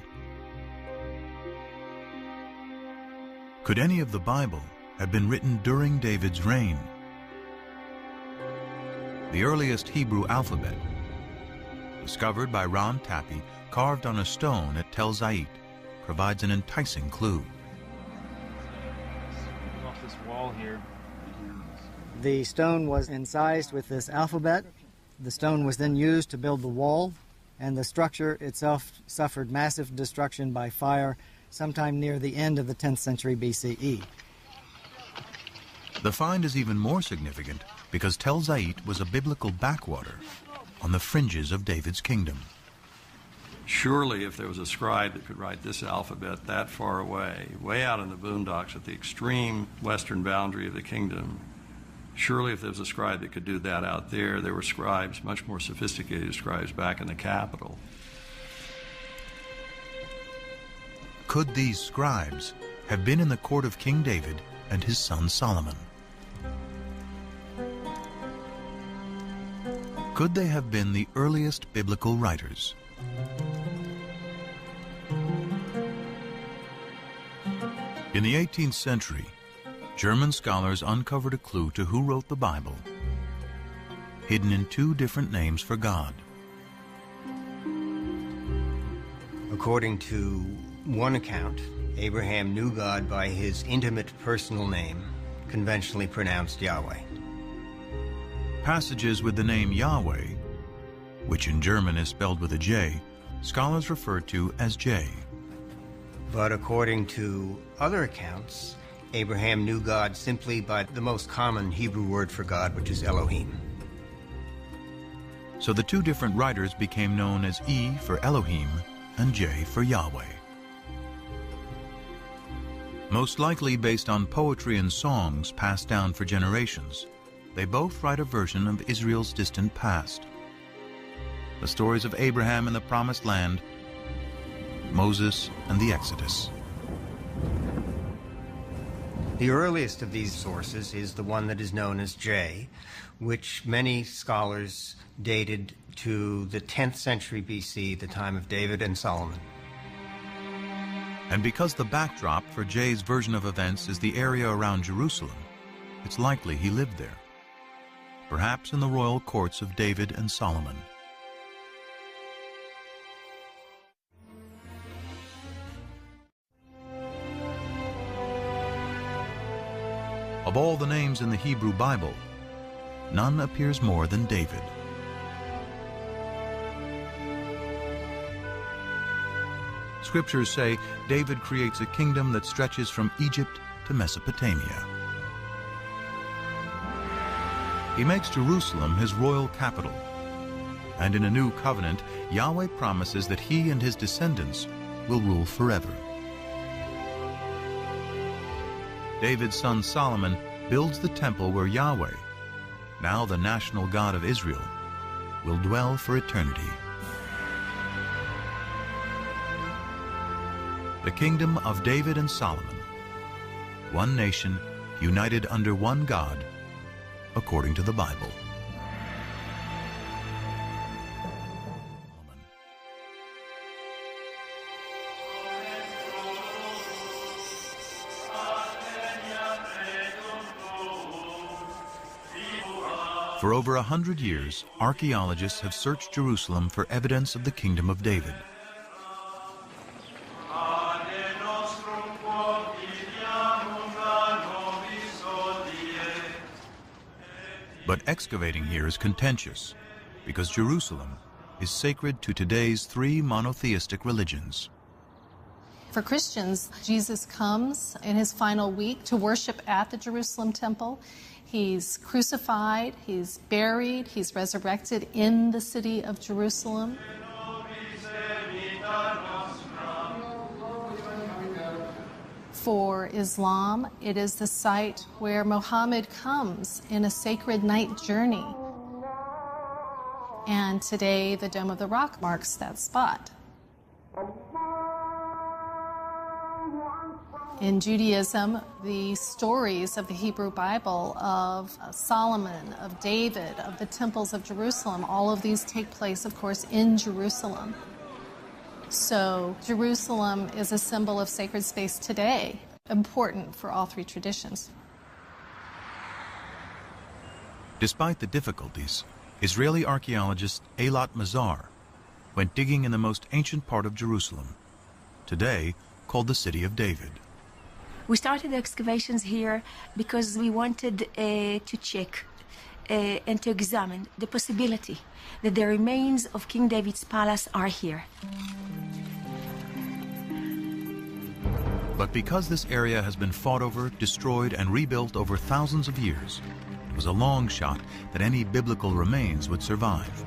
Could any of the Bible have been written during David's reign? The earliest Hebrew alphabet, discovered by Ron Tappy, carved on a stone at Tel Zait, provides an enticing clue. Off this wall here. The stone was incised with this alphabet. The stone was then used to build the wall, and the structure itself suffered massive destruction by fire sometime near the end of the 10th century BCE. The find is even more significant because Tel Zait was a biblical backwater on the fringes of David's kingdom. Surely if there was a scribe that could write this alphabet that far away, way out in the boondocks at the extreme western boundary of the kingdom, surely if there was a scribe that could do that out there, there were scribes, much more sophisticated scribes, back in the capital. Could these scribes have been in the court of King David and his son Solomon? Could they have been the earliest biblical writers? In the 18th century, German scholars uncovered a clue to who wrote the Bible, hidden in two different names for God. According to one account, Abraham knew God by his intimate personal name, conventionally pronounced Yahweh. Passages with the name Yahweh, which in German is spelled with a J, scholars refer to as J. But according to other accounts, Abraham knew God simply by the most common Hebrew word for God, which is Elohim. So the two different writers became known as E for Elohim and J for Yahweh. Most likely based on poetry and songs passed down for generations, they both write a version of Israel's distant past. The stories of Abraham and the Promised Land, Moses and the Exodus. The earliest of these sources is the one that is known as J, which many scholars dated to the 10th century BC, the time of David and Solomon. And because the backdrop for J's version of events is the area around Jerusalem, it's likely he lived there, perhaps in the royal courts of David and Solomon. Of all the names in the Hebrew Bible, none appears more than David. Scriptures say David creates a kingdom that stretches from Egypt to Mesopotamia. He makes Jerusalem his royal capital, and in a new covenant, Yahweh promises that he and his descendants will rule forever. David's son Solomon builds the temple where Yahweh, now the national God of Israel, will dwell for eternity. The kingdom of David and Solomon, one nation united under one God, according to the Bible. For over 100 years, archaeologists have searched Jerusalem for evidence of the kingdom of David. But excavating here is contentious, because Jerusalem is sacred to today's three monotheistic religions. For Christians, Jesus comes in his final week to worship at the Jerusalem temple. He's crucified, he's buried, he's resurrected in the city of Jerusalem. For Islam, it is the site where Muhammad comes in a sacred night journey. And today, the Dome of the Rock marks that spot. In Judaism, the stories of the Hebrew Bible, of Solomon, of David, of the temples of Jerusalem, all of these take place, of course, in Jerusalem. So Jerusalem is a symbol of sacred space today, important for all three traditions. Despite the difficulties, Israeli archaeologist Eilat Mazar went digging in the most ancient part of Jerusalem, today called the City of David. We started the excavations here because we wanted to check and to examine the possibility that the remains of King David's palace are here. But because this area has been fought over, destroyed, and rebuilt over thousands of years, it was a long shot that any biblical remains would survive.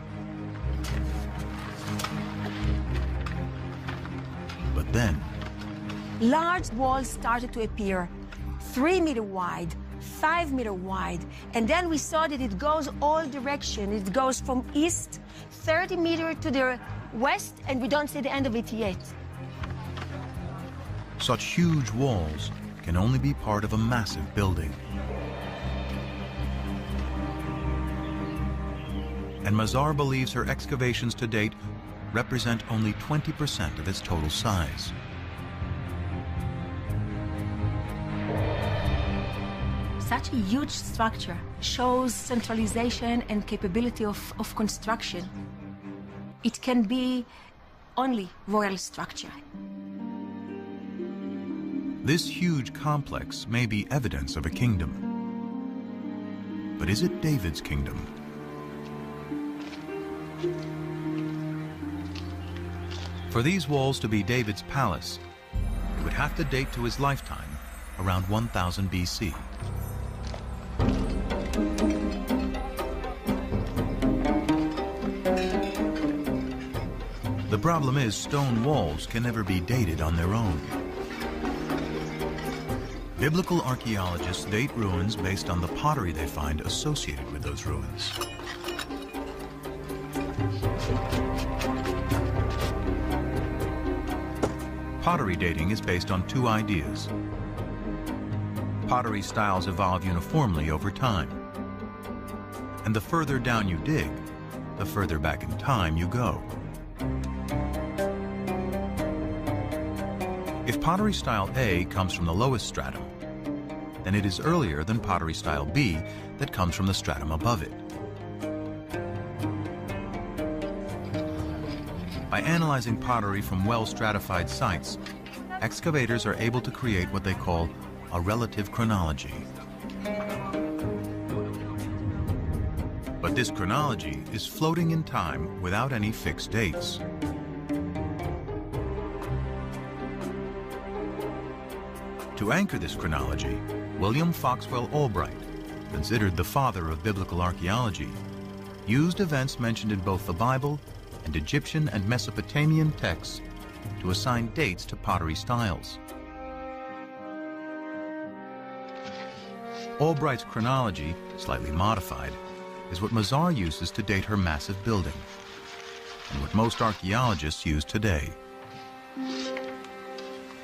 But then, large walls started to appear, 3 meter wide, 5 meter wide, and then we saw that it goes all directions. It goes from east, 30 meters to the west, and we don't see the end of it yet. Such huge walls can only be part of a massive building. And Mazar believes her excavations to date represent only 20% of its total size. Such a huge structure shows centralization and capability of construction. It can be only royal structure. This huge complex may be evidence of a kingdom. But is it David's kingdom? For these walls to be David's palace, it would have to date to his lifetime, around 1000 BC. The problem is stone walls can never be dated on their own. Biblical archaeologists date ruins based on the pottery they find associated with those ruins. Pottery dating is based on two ideas. Pottery styles evolve uniformly over time. And the further down you dig, the further back in time you go. If pottery style A comes from the lowest stratum, then it is earlier than pottery style B that comes from the stratum above it. By analyzing pottery from well-stratified sites, excavators are able to create what they call a relative chronology. But this chronology is floating in time without any fixed dates. To anchor this chronology, William Foxwell Albright, considered the father of biblical archaeology, used events mentioned in both the Bible and Egyptian and Mesopotamian texts to assign dates to pottery styles. Albright's chronology, slightly modified, is what Mazar uses to date her massive building, and what most archaeologists use today.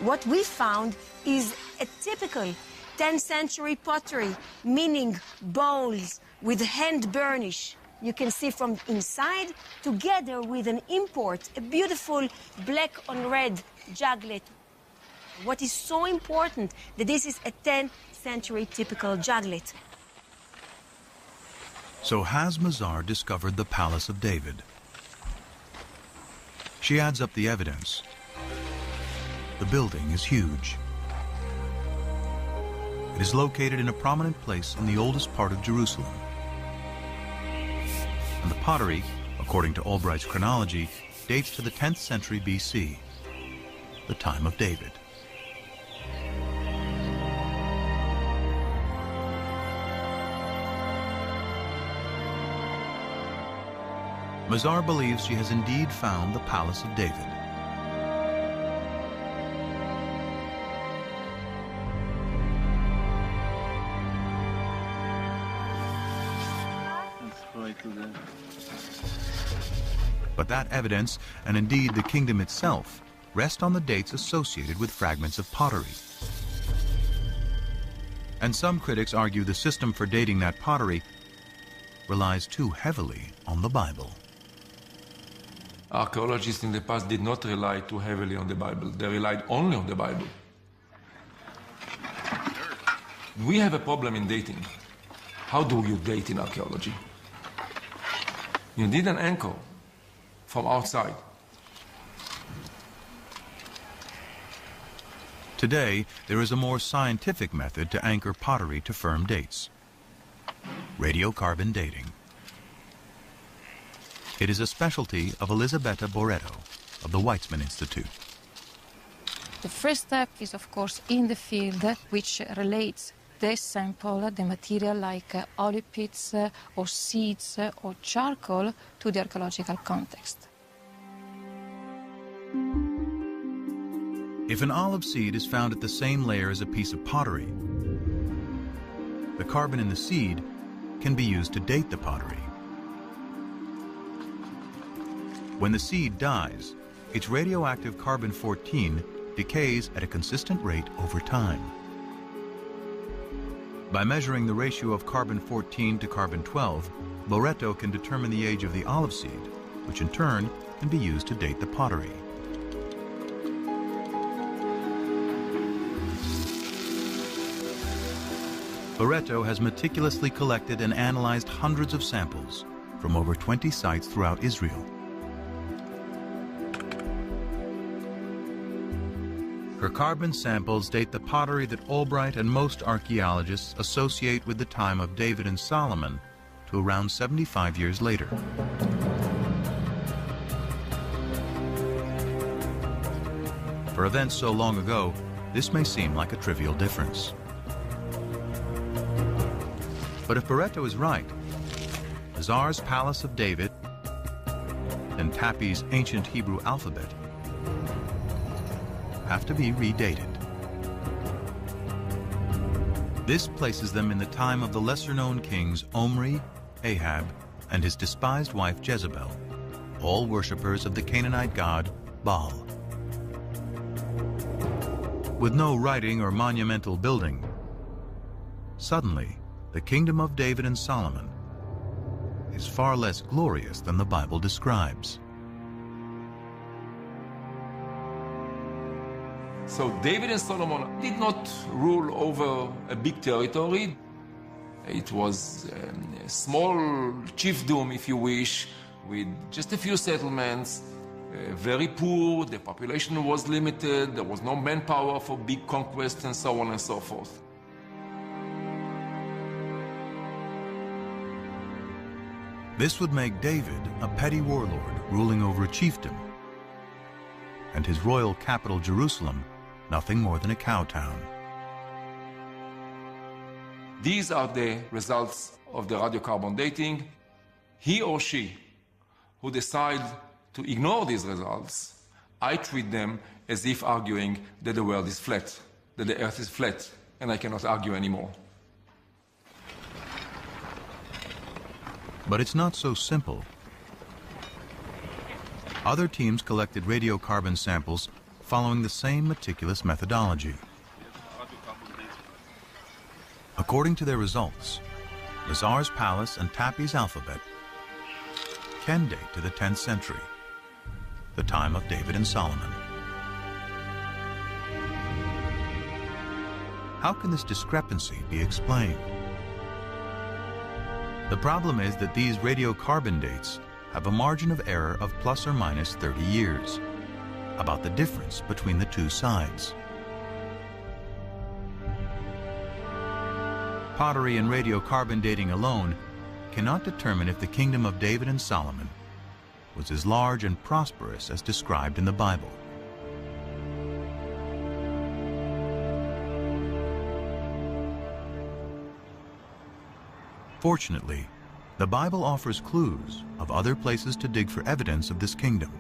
What we found is a typical 10th century pottery, meaning bowls with hand burnish. You can see from inside, together with an import, a beautiful black on red juglet. What is so important, that this is a 10th century typical juglet. So has Mazar discovered the Palace of David? She adds up the evidence. The building is huge. It is located in a prominent place in the oldest part of Jerusalem. And the pottery, according to Albright's chronology, dates to the 10th century BC, the time of David. Mazar believes she has indeed found the Palace of David. But that evidence, and indeed the kingdom itself, rest on the dates associated with fragments of pottery. And some critics argue the system for dating that pottery relies too heavily on the Bible. Archaeologists in the past did not rely too heavily on the Bible. They relied only on the Bible. We have a problem in dating. How do you date in archaeology? You need an anchor from outside. Today, there is a more scientific method to anchor pottery to firm dates: radiocarbon dating. It is a specialty of Elisabetta Boretto of the Weizmann Institute. The first step is, of course, in the field, which relates the sample, the material like olive pits or seeds or charcoal, to the archaeological context. If an olive seed is found at the same layer as a piece of pottery, the carbon in the seed can be used to date the pottery. When the seed dies, its radioactive carbon-14 decays at a consistent rate over time. By measuring the ratio of carbon-14 to carbon-12, Boretto can determine the age of the olive seed, which in turn can be used to date the pottery. Boretto has meticulously collected and analyzed hundreds of samples from over 20 sites throughout Israel. Her carbon samples date the pottery that Albright and most archaeologists associate with the time of David and Solomon to around 75 years later. For events so long ago, this may seem like a trivial difference. But if Boretto is right, Mazar's Palace of David and Tappy's ancient Hebrew alphabet have to be redated. This places them in the time of the lesser-known kings Omri, Ahab, and his despised wife Jezebel, all worshippers of the Canaanite god Baal. With no writing or monumental building, suddenly the kingdom of David and Solomon is far less glorious than the Bible describes. So David and Solomon did not rule over a big territory. It was a small chiefdom, if you wish, with just a few settlements, very poor, the population was limited, there was no manpower for big conquests, and so on and so forth. This would make David a petty warlord ruling over a chiefdom, and his royal capital, Jerusalem, nothing more than a cow town. These are the results of the radiocarbon dating. He or she who decide to ignore these results, I treat them as if arguing that the world is flat, that the earth is flat, and I cannot argue anymore. But it's not so simple. Other teams collected radiocarbon samples following the same meticulous methodology. According to their results, Mazar's palace and Tappy's alphabet can date to the 10th century, the time of David and Solomon. How can this discrepancy be explained? The problem is that these radiocarbon dates have a margin of error of plus or minus 30 years, about the difference between the two sides. Pottery and radiocarbon dating alone cannot determine if the kingdom of David and Solomon was as large and prosperous as described in the Bible. Fortunately, The Bible offers clues of other places to dig for evidence of this kingdom.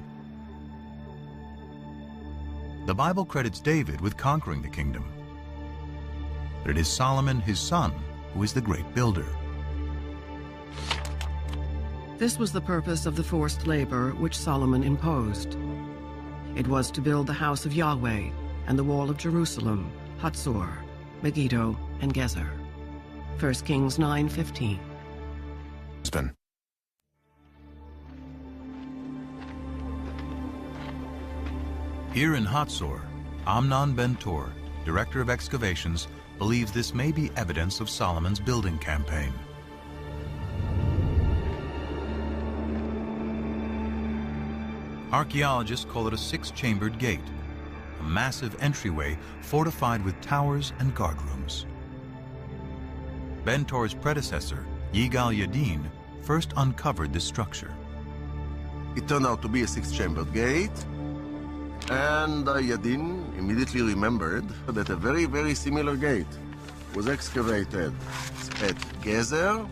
The Bible credits David with conquering the kingdom, but it is Solomon, his son, who is the great builder. This was the purpose of the forced labor which Solomon imposed. It was to build the house of Yahweh and the wall of Jerusalem, Hatzor, Megiddo, and Gezer. 1 Kings 9:15. Here in Hatzor, Amnon Ben-Tor, director of excavations, believes this may be evidence of Solomon's building campaign. Archaeologists call it a six-chambered gate, a massive entryway fortified with towers and guardrooms. Ben-Tor's predecessor, Yigal Yadin, first uncovered this structure. It turned out to be a six-chambered gate, and Yadin immediately remembered that a very, very similar gate was excavated at Gezer,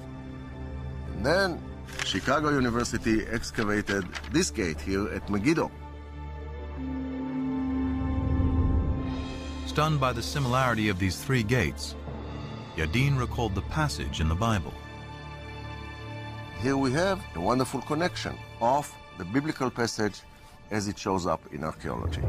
and then Chicago University excavated this gate here at Megiddo. Stunned by the similarity of these three gates, Yadin recalled the passage in the Bible. Here we have a wonderful connection of the biblical passage as it shows up in archaeology.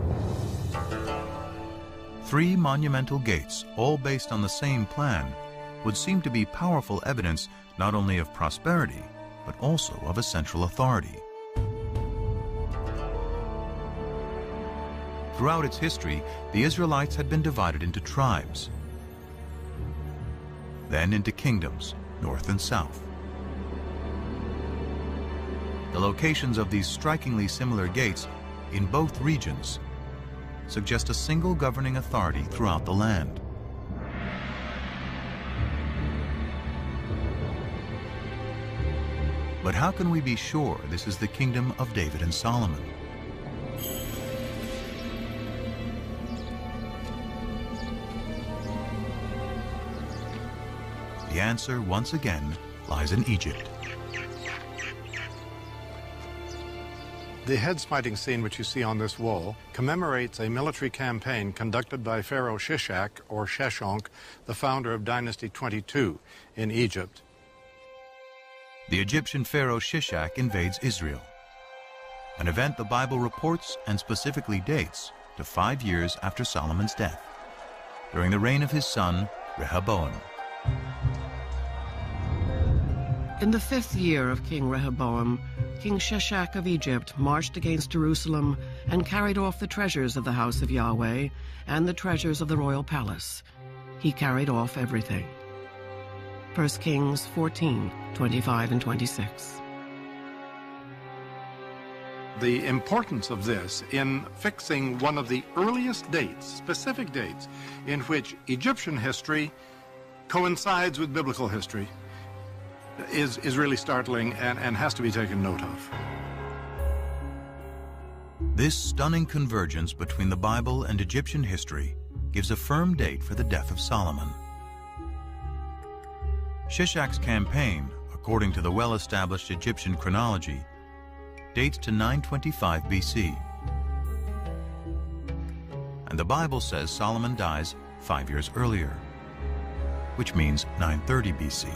Three monumental gates, all based on the same plan, would seem to be powerful evidence not only of prosperity, but also of a central authority. Throughout its history, the Israelites had been divided into tribes, then into kingdoms, north and south. The locations of these strikingly similar gates in both regions suggest a single governing authority throughout the land. But how can we be sure this is the kingdom of David and Solomon? The answer, once again, lies in Egypt. The head-smiting scene which you see on this wall commemorates a military campaign conducted by Pharaoh Shishak, or Sheshonq, the founder of Dynasty 22 in Egypt. The Egyptian pharaoh Shishak invades Israel, an event the Bible reports and specifically dates to 5 years after Solomon's death, during the reign of his son Rehoboam. In the 5th year of King Rehoboam, King Shishak of Egypt marched against Jerusalem and carried off the treasures of the house of Yahweh and the treasures of the royal palace. He carried off everything. 1 Kings 14:25 and 26. The importance of this in fixing one of the earliest dates, specific dates, in which Egyptian history coincides with biblical history is really startling and has to be taken note of. This stunning convergence between the Bible and Egyptian history gives a firm date for the death of Solomon. Shishak's campaign, according to the well-established Egyptian chronology, dates to 925 BC. And the Bible says Solomon dies 5 years earlier, which means 930 BC.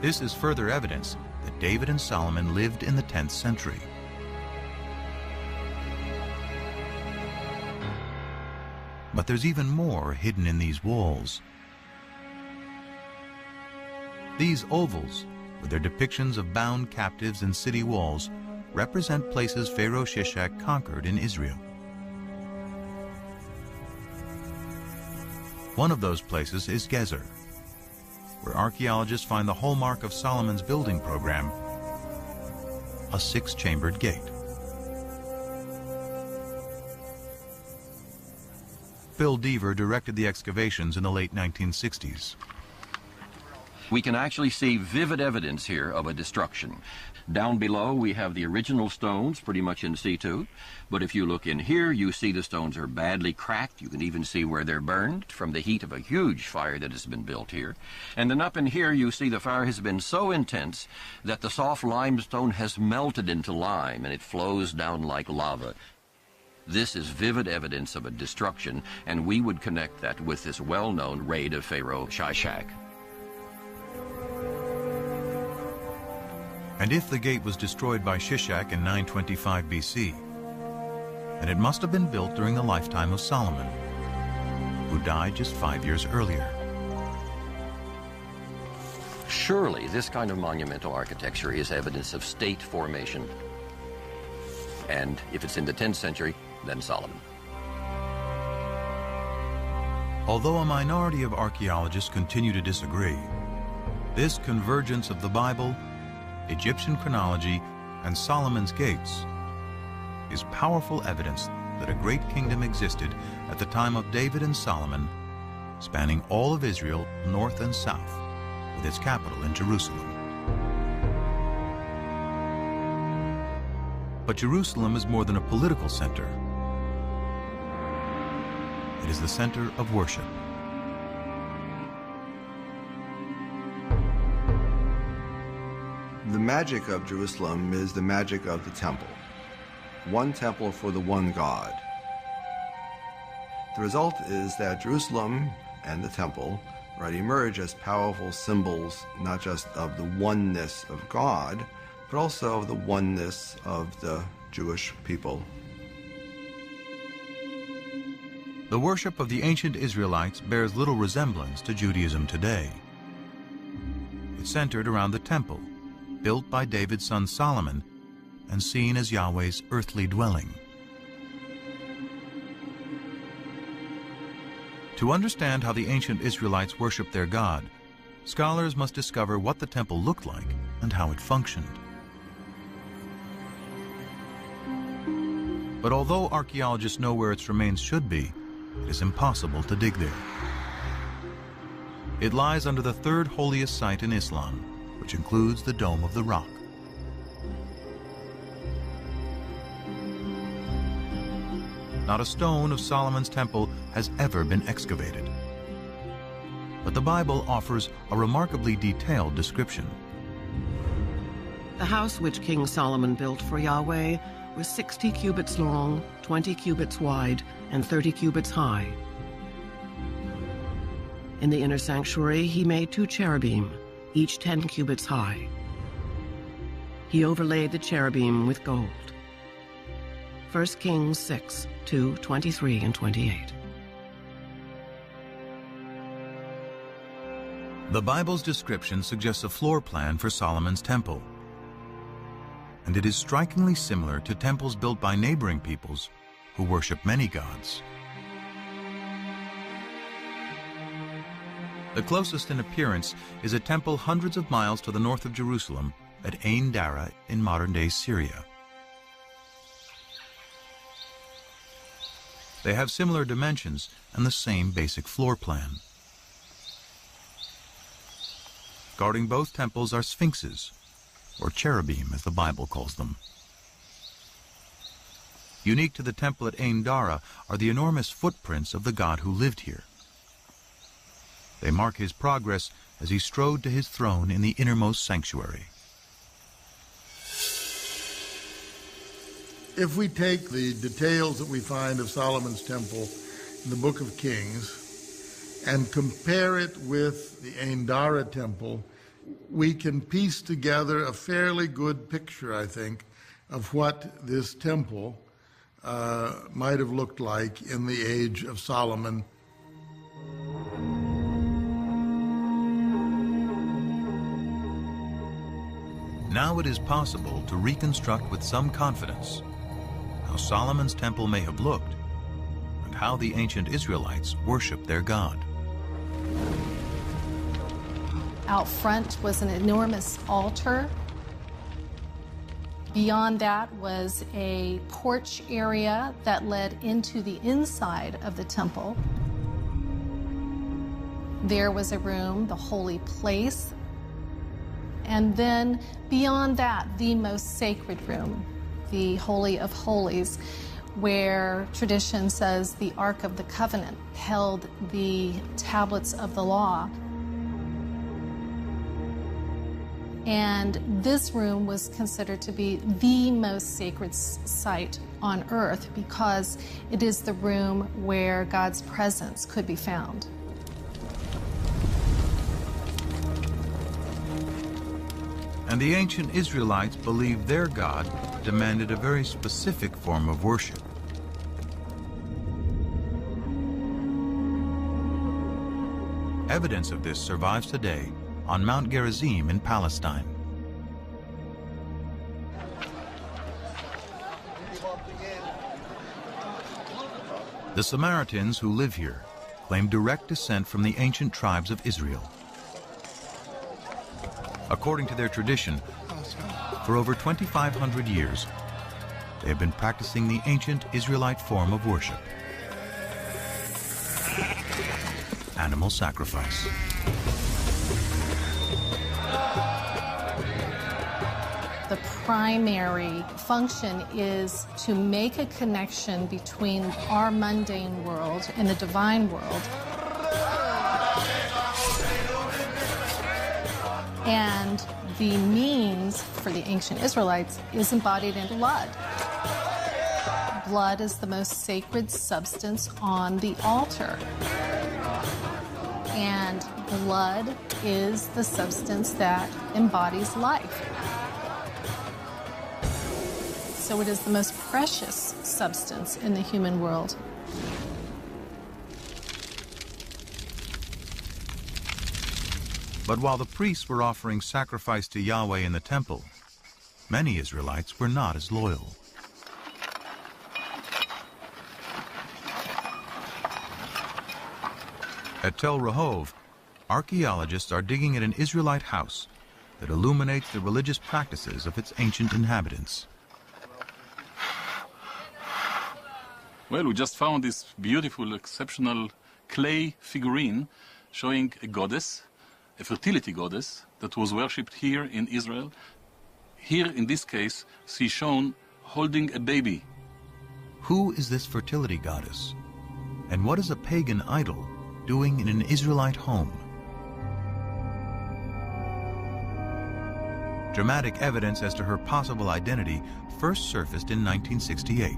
This is further evidence that David and Solomon lived in the 10th century. But there's even more hidden in these walls. These ovals, with their depictions of bound captives and city walls, represent places Pharaoh Shishak conquered in Israel. One of those places is Gezer, where archaeologists find the hallmark of Solomon's building program, a six-chambered gate. Phil Deaver directed the excavations in the late 1960s. We can actually see vivid evidence here of a destruction. Down below, we have the original stones pretty much in situ. But if you look in here, you see the stones are badly cracked. You can even see where they're burned from the heat of a huge fire that has been built here. And then up in here, you see the fire has been so intense that the soft limestone has melted into lime, and it flows down like lava. This is vivid evidence of a destruction, and we would connect that with this well-known raid of Pharaoh Shishak. And if the gate was destroyed by Shishak in 925 BC, then it must have been built during the lifetime of Solomon, who died just 5 years earlier. Surely this kind of monumental architecture is evidence of state formation. And if it's in the 10th century, then Solomon. Although a minority of archaeologists continue to disagree, this convergence of the Bible, Egyptian chronology, and Solomon's gates is powerful evidence that a great kingdom existed at the time of David and Solomon, spanning all of Israel, north and south, with its capital in Jerusalem. But Jerusalem is more than a political center. It is the center of worship. The magic of Jerusalem is the magic of the temple. One temple for the one God. The result is that Jerusalem and the temple emerge as powerful symbols not just of the oneness of God, but also of the oneness of the Jewish people. The worship of the ancient Israelites bears little resemblance to Judaism today. It centered around the temple, built by David's son Solomon, and seen as Yahweh's earthly dwelling. To understand how the ancient Israelites worshiped their God, scholars must discover what the temple looked like and how it functioned. But although archaeologists know where its remains should be, it is impossible to dig there. It lies under the third holiest site in Islam, which includes the Dome of the Rock. Not a stone of Solomon's temple has ever been excavated. But the Bible offers a remarkably detailed description. The house which King Solomon built for Yahweh was 60 cubits long, 20 cubits wide, and 30 cubits high. In the inner sanctuary, he made 2 cherubim, each 10 cubits high. He overlaid the cherubim with gold. 1 Kings 6, 2, 23, and 28. The Bible's description suggests a floor plan for Solomon's temple. And it is strikingly similar to temples built by neighboring peoples who worship many gods. The closest in appearance is a temple hundreds of miles to the north of Jerusalem at Ain Dara in modern-day Syria. They have similar dimensions and the same basic floor plan. Guarding both temples are sphinxes, or cherubim as the Bible calls them. Unique to the temple at Ain Dara are the enormous footprints of the God who lived here. They mark his progress as he strode to his throne in the innermost sanctuary. If we take the details that we find of Solomon's temple in the Book of Kings and compare it with the Ain Dara temple, we can piece together a fairly good picture, I think, of what this temple might have looked like in the age of Solomon. Now it is possible to reconstruct with some confidence how Solomon's temple may have looked and how the ancient Israelites worshiped their God. Out front was an enormous altar. Beyond that was a porch area that led into the inside of the temple. There was a room, the holy place, And then beyond that, the most sacred room, the Holy of Holies, where tradition says the Ark of the Covenant held the tablets of the law. And this room was considered to be the most sacred site on earth because it is the room where God's presence could be found. And the ancient Israelites believed their God demanded a very specific form of worship. Evidence of this survives today on Mount Gerizim in Palestine. The Samaritans who live here claim direct descent from the ancient tribes of Israel. According to their tradition, for over 2,500 years, they have been practicing the ancient Israelite form of worship: animal sacrifice. The primary function is to make a connection between our mundane world and the divine world. And the means for the ancient Israelites is embodied in blood. Blood is the most sacred substance on the altar. And blood is the substance that embodies life. So it is the most precious substance in the human world. But while the priests were offering sacrifice to Yahweh in the temple, many Israelites were not as loyal. At Tel Rehov, archaeologists are digging at an Israelite house that illuminates the religious practices of its ancient inhabitants. Well, we just found this beautiful, exceptional clay figurine showing a goddess, a fertility goddess, that was worshipped here in Israel. Here, in this case, she's shown holding a baby. Who is this fertility goddess? And what is a pagan idol doing in an Israelite home? Dramatic evidence as to her possible identity first surfaced in 1968.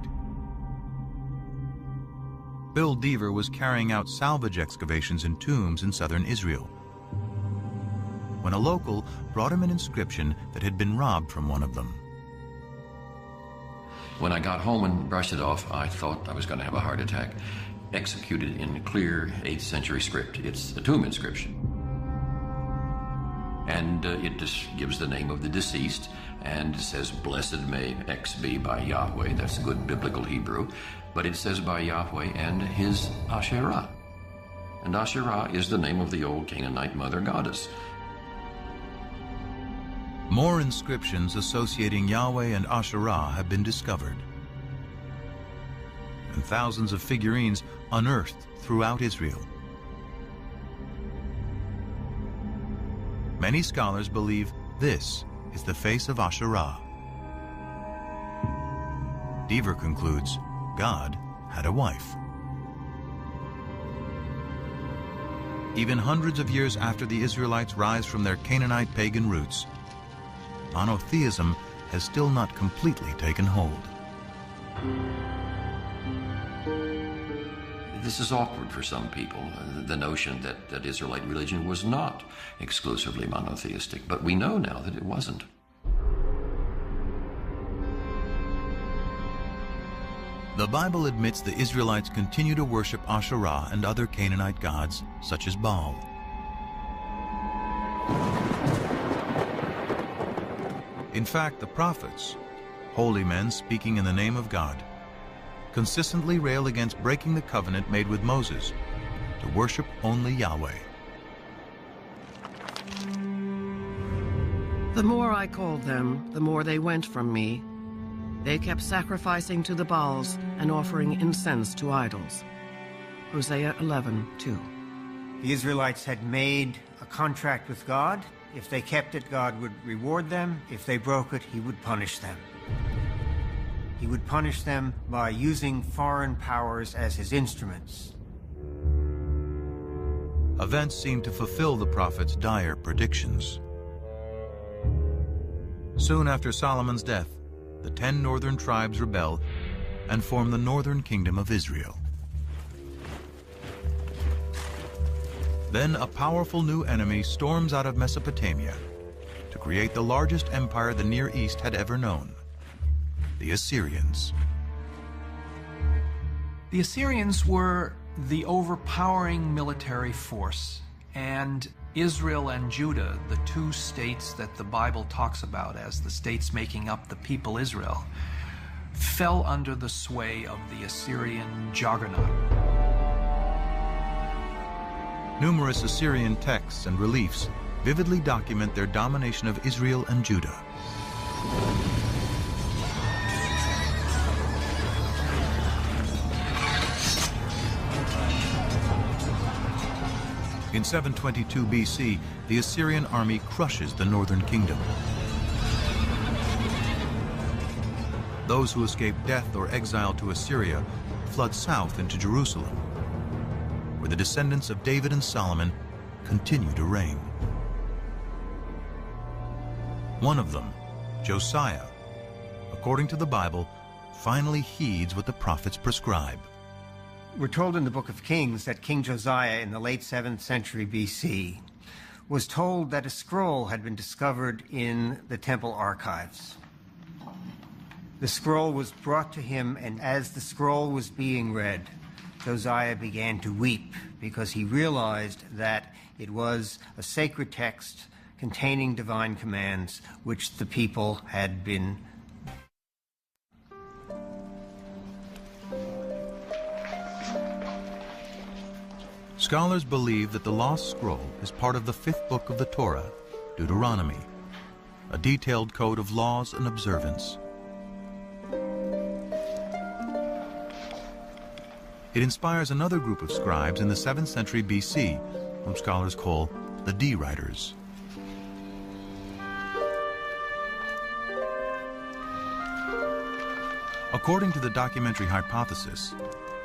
Bill Deaver was carrying out salvage excavations in tombs in southern Israel when a local brought him an inscription that had been robbed from one of them. When I got home and brushed it off, I thought I was going to have a heart attack. Executed in clear 8th century script. It's a tomb inscription. And it just gives the name of the deceased, and it says, "Blessed may X be by Yahweh." That's good biblical Hebrew. But it says by Yahweh and his Asherah. And Asherah is the name of the old Canaanite mother goddess. More inscriptions associating Yahweh and Asherah have been discovered, and thousands of figurines unearthed throughout Israel. Many scholars believe this is the face of Asherah. Deaver concludes God had a wife. Even hundreds of years after the Israelites rise from their Canaanite pagan roots, monotheism has still not completely taken hold. This is awkward for some people, the notion that Israelite religion was not exclusively monotheistic, but we know now that it wasn't. The Bible admits the Israelites continue to worship Asherah and other Canaanite gods, such as Baal. In fact, the prophets, holy men speaking in the name of God, consistently rail against breaking the covenant made with Moses to worship only Yahweh. The more I called them, the more they went from me. They kept sacrificing to the Baals and offering incense to idols. Hosea 11:2. The Israelites had made a contract with God, If they kept it, God would reward them. If they broke it, he would punish them. He would punish them by using foreign powers as his instruments. Events seemed to fulfill the prophet's dire predictions. Soon after Solomon's death, the 10 northern tribes rebel and form the northern kingdom of Israel. Then a powerful new enemy storms out of Mesopotamia to create the largest empire the Near East had ever known, the Assyrians. The Assyrians were the overpowering military force, and Israel and Judah, the two states that the Bible talks about as the states making up the people Israel, fell under the sway of the Assyrian juggernaut. Numerous Assyrian texts and reliefs vividly document their domination of Israel and Judah. In 722 BC, the Assyrian army crushes the northern kingdom. Those who escape death or exile to Assyria flood south into Jerusalem, where the descendants of David and Solomon continue to reign. One of them, Josiah, according to the Bible, finally heeds what the prophets prescribe. We're told in the book of Kings that King Josiah in the late 7th century BC was told that a scroll had been discovered in the temple archives. The scroll was brought to him, and as the scroll was being read, Josiah began to weep because he realized that it was a sacred text containing divine commands which the people had been. Scholars believe that the lost scroll is part of the 5th book of the Torah, Deuteronomy, a detailed code of laws and observance. It inspires another group of scribes in the 7th century BC, whom scholars call the D-writers. According to the documentary hypothesis,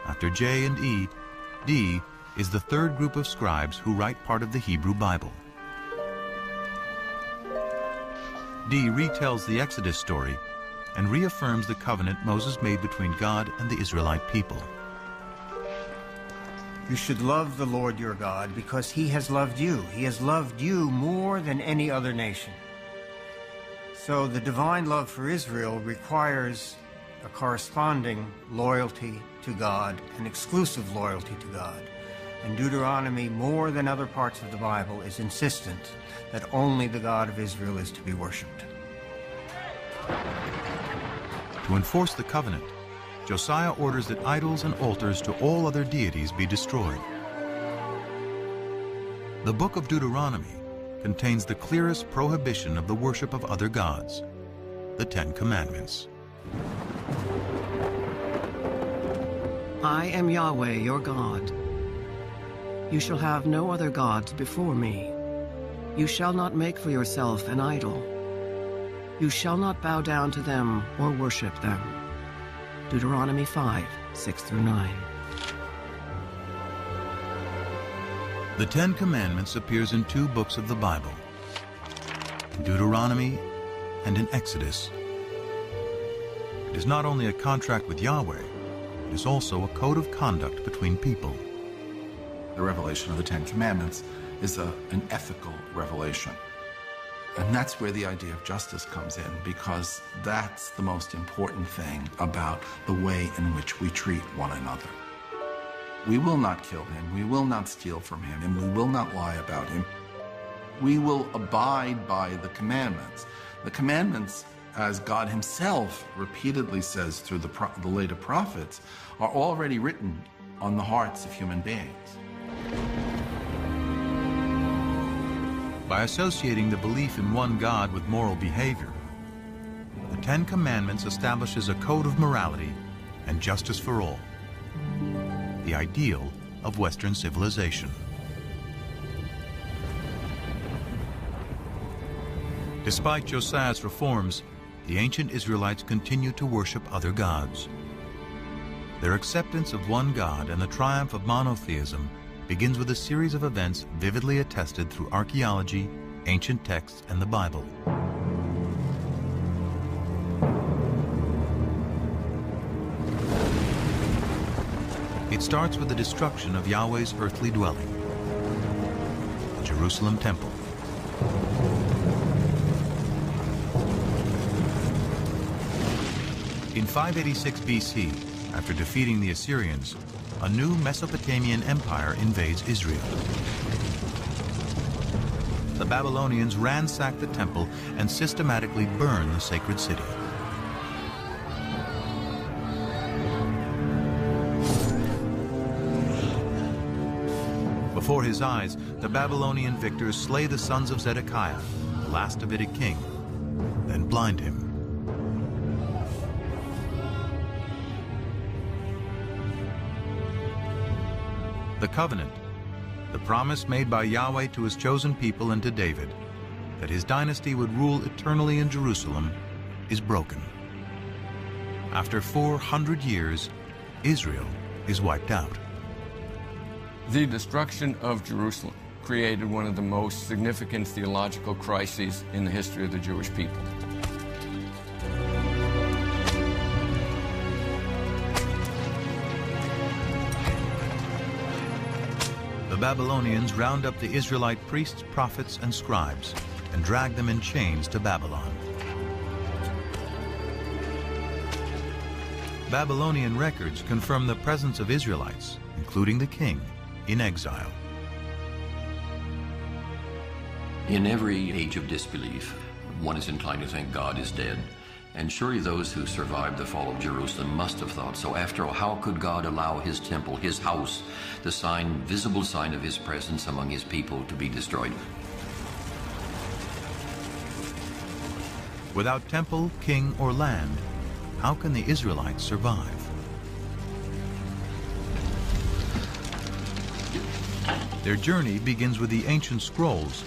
after J and E, D is the third group of scribes who write part of the Hebrew Bible. D retells the Exodus story and reaffirms the covenant Moses made between God and the Israelite people. You should love the Lord your God because he has loved you. He has loved you more than any other nation. So the divine love for Israel requires a corresponding loyalty to God, an exclusive loyalty to God. And Deuteronomy, more than other parts of the Bible, is insistent that only the God of Israel is to be worshipped. To enforce the covenant, Josiah orders that idols and altars to all other deities be destroyed. The book of Deuteronomy contains the clearest prohibition of the worship of other gods, the 10 Commandments. I am Yahweh, your God. You shall have no other gods before me. You shall not make for yourself an idol. You shall not bow down to them or worship them. Deuteronomy 5, 6 through 9. The 10 Commandments appears in 2 books of the Bible, in Deuteronomy and in Exodus. It is not only a contract with Yahweh, it is also a code of conduct between people. The revelation of the 10 Commandments is an ethical revelation. And that's where the idea of justice comes in, because that's the most important thing about the way in which we treat one another. We will not kill him, we will not steal from him, and we will not lie about him. We will abide by the commandments. The commandments, as God himself repeatedly says through the later prophets, are already written on the hearts of human beings. By associating the belief in one God with moral behavior, the 10 Commandments establishes a code of morality and justice for all, the ideal of Western civilization. Despite Josiah's reforms, the ancient Israelites continued to worship other gods. Their acceptance of one God and the triumph of monotheism begins with a series of events vividly attested through archaeology, ancient texts, and the Bible. It starts with the destruction of Yahweh's earthly dwelling, the Jerusalem temple. In 586 BC, after defeating the Assyrians, a new Mesopotamian empire invades Israel. The Babylonians ransack the temple and systematically burn the sacred city. Before his eyes, the Babylonian victors slay the sons of Zedekiah, the last Davidic king, then blind him. The covenant, the promise made by Yahweh to his chosen people and to David, that his dynasty would rule eternally in Jerusalem, is broken. After 400 years, Israel is wiped out. The destruction of Jerusalem created one of the most significant theological crises in the history of the Jewish people. The Babylonians round up the Israelite priests, prophets, and scribes and drag them in chains to Babylon. Babylonian records confirm the presence of Israelites, including the king, in exile. In every age of disbelief, one is inclined to think God is dead. And surely those who survived the fall of Jerusalem must have thought so. After all, how could God allow his temple, his house, the visible sign of his presence among his people, to be destroyed? Without temple, king, or land, how can the Israelites survive? Their journey begins with the ancient scrolls,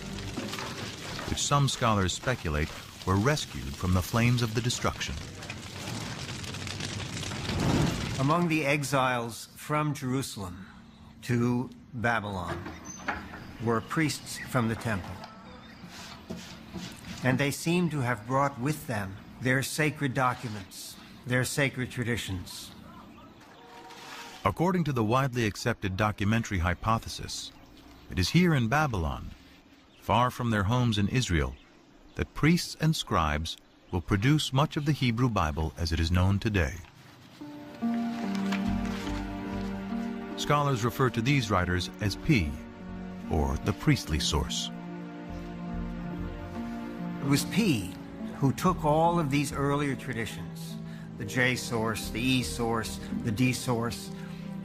which some scholars speculate were rescued from the flames of the destruction. Among the exiles from Jerusalem to Babylon were priests from the temple. And they seem to have brought with them their sacred documents, their sacred traditions. According to the widely accepted documentary hypothesis, it is here in Babylon, far from their homes in Israel, that priests and scribes will produce much of the Hebrew Bible as it is known today. Scholars refer to these writers as P, or the priestly source. It was P who took all of these earlier traditions, the J source, the E source, the D source,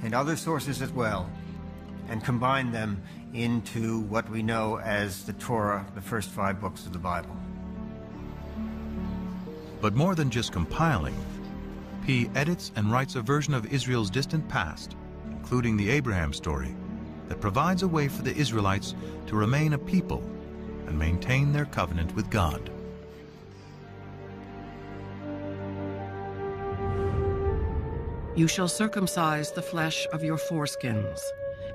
and other sources as well, and combined them into what we know as the Torah, the first 5 books of the Bible. But more than just compiling, P edits and writes a version of Israel's distant past, including the Abraham story, that provides a way for the Israelites to remain a people and maintain their covenant with God. You shall circumcise the flesh of your foreskins,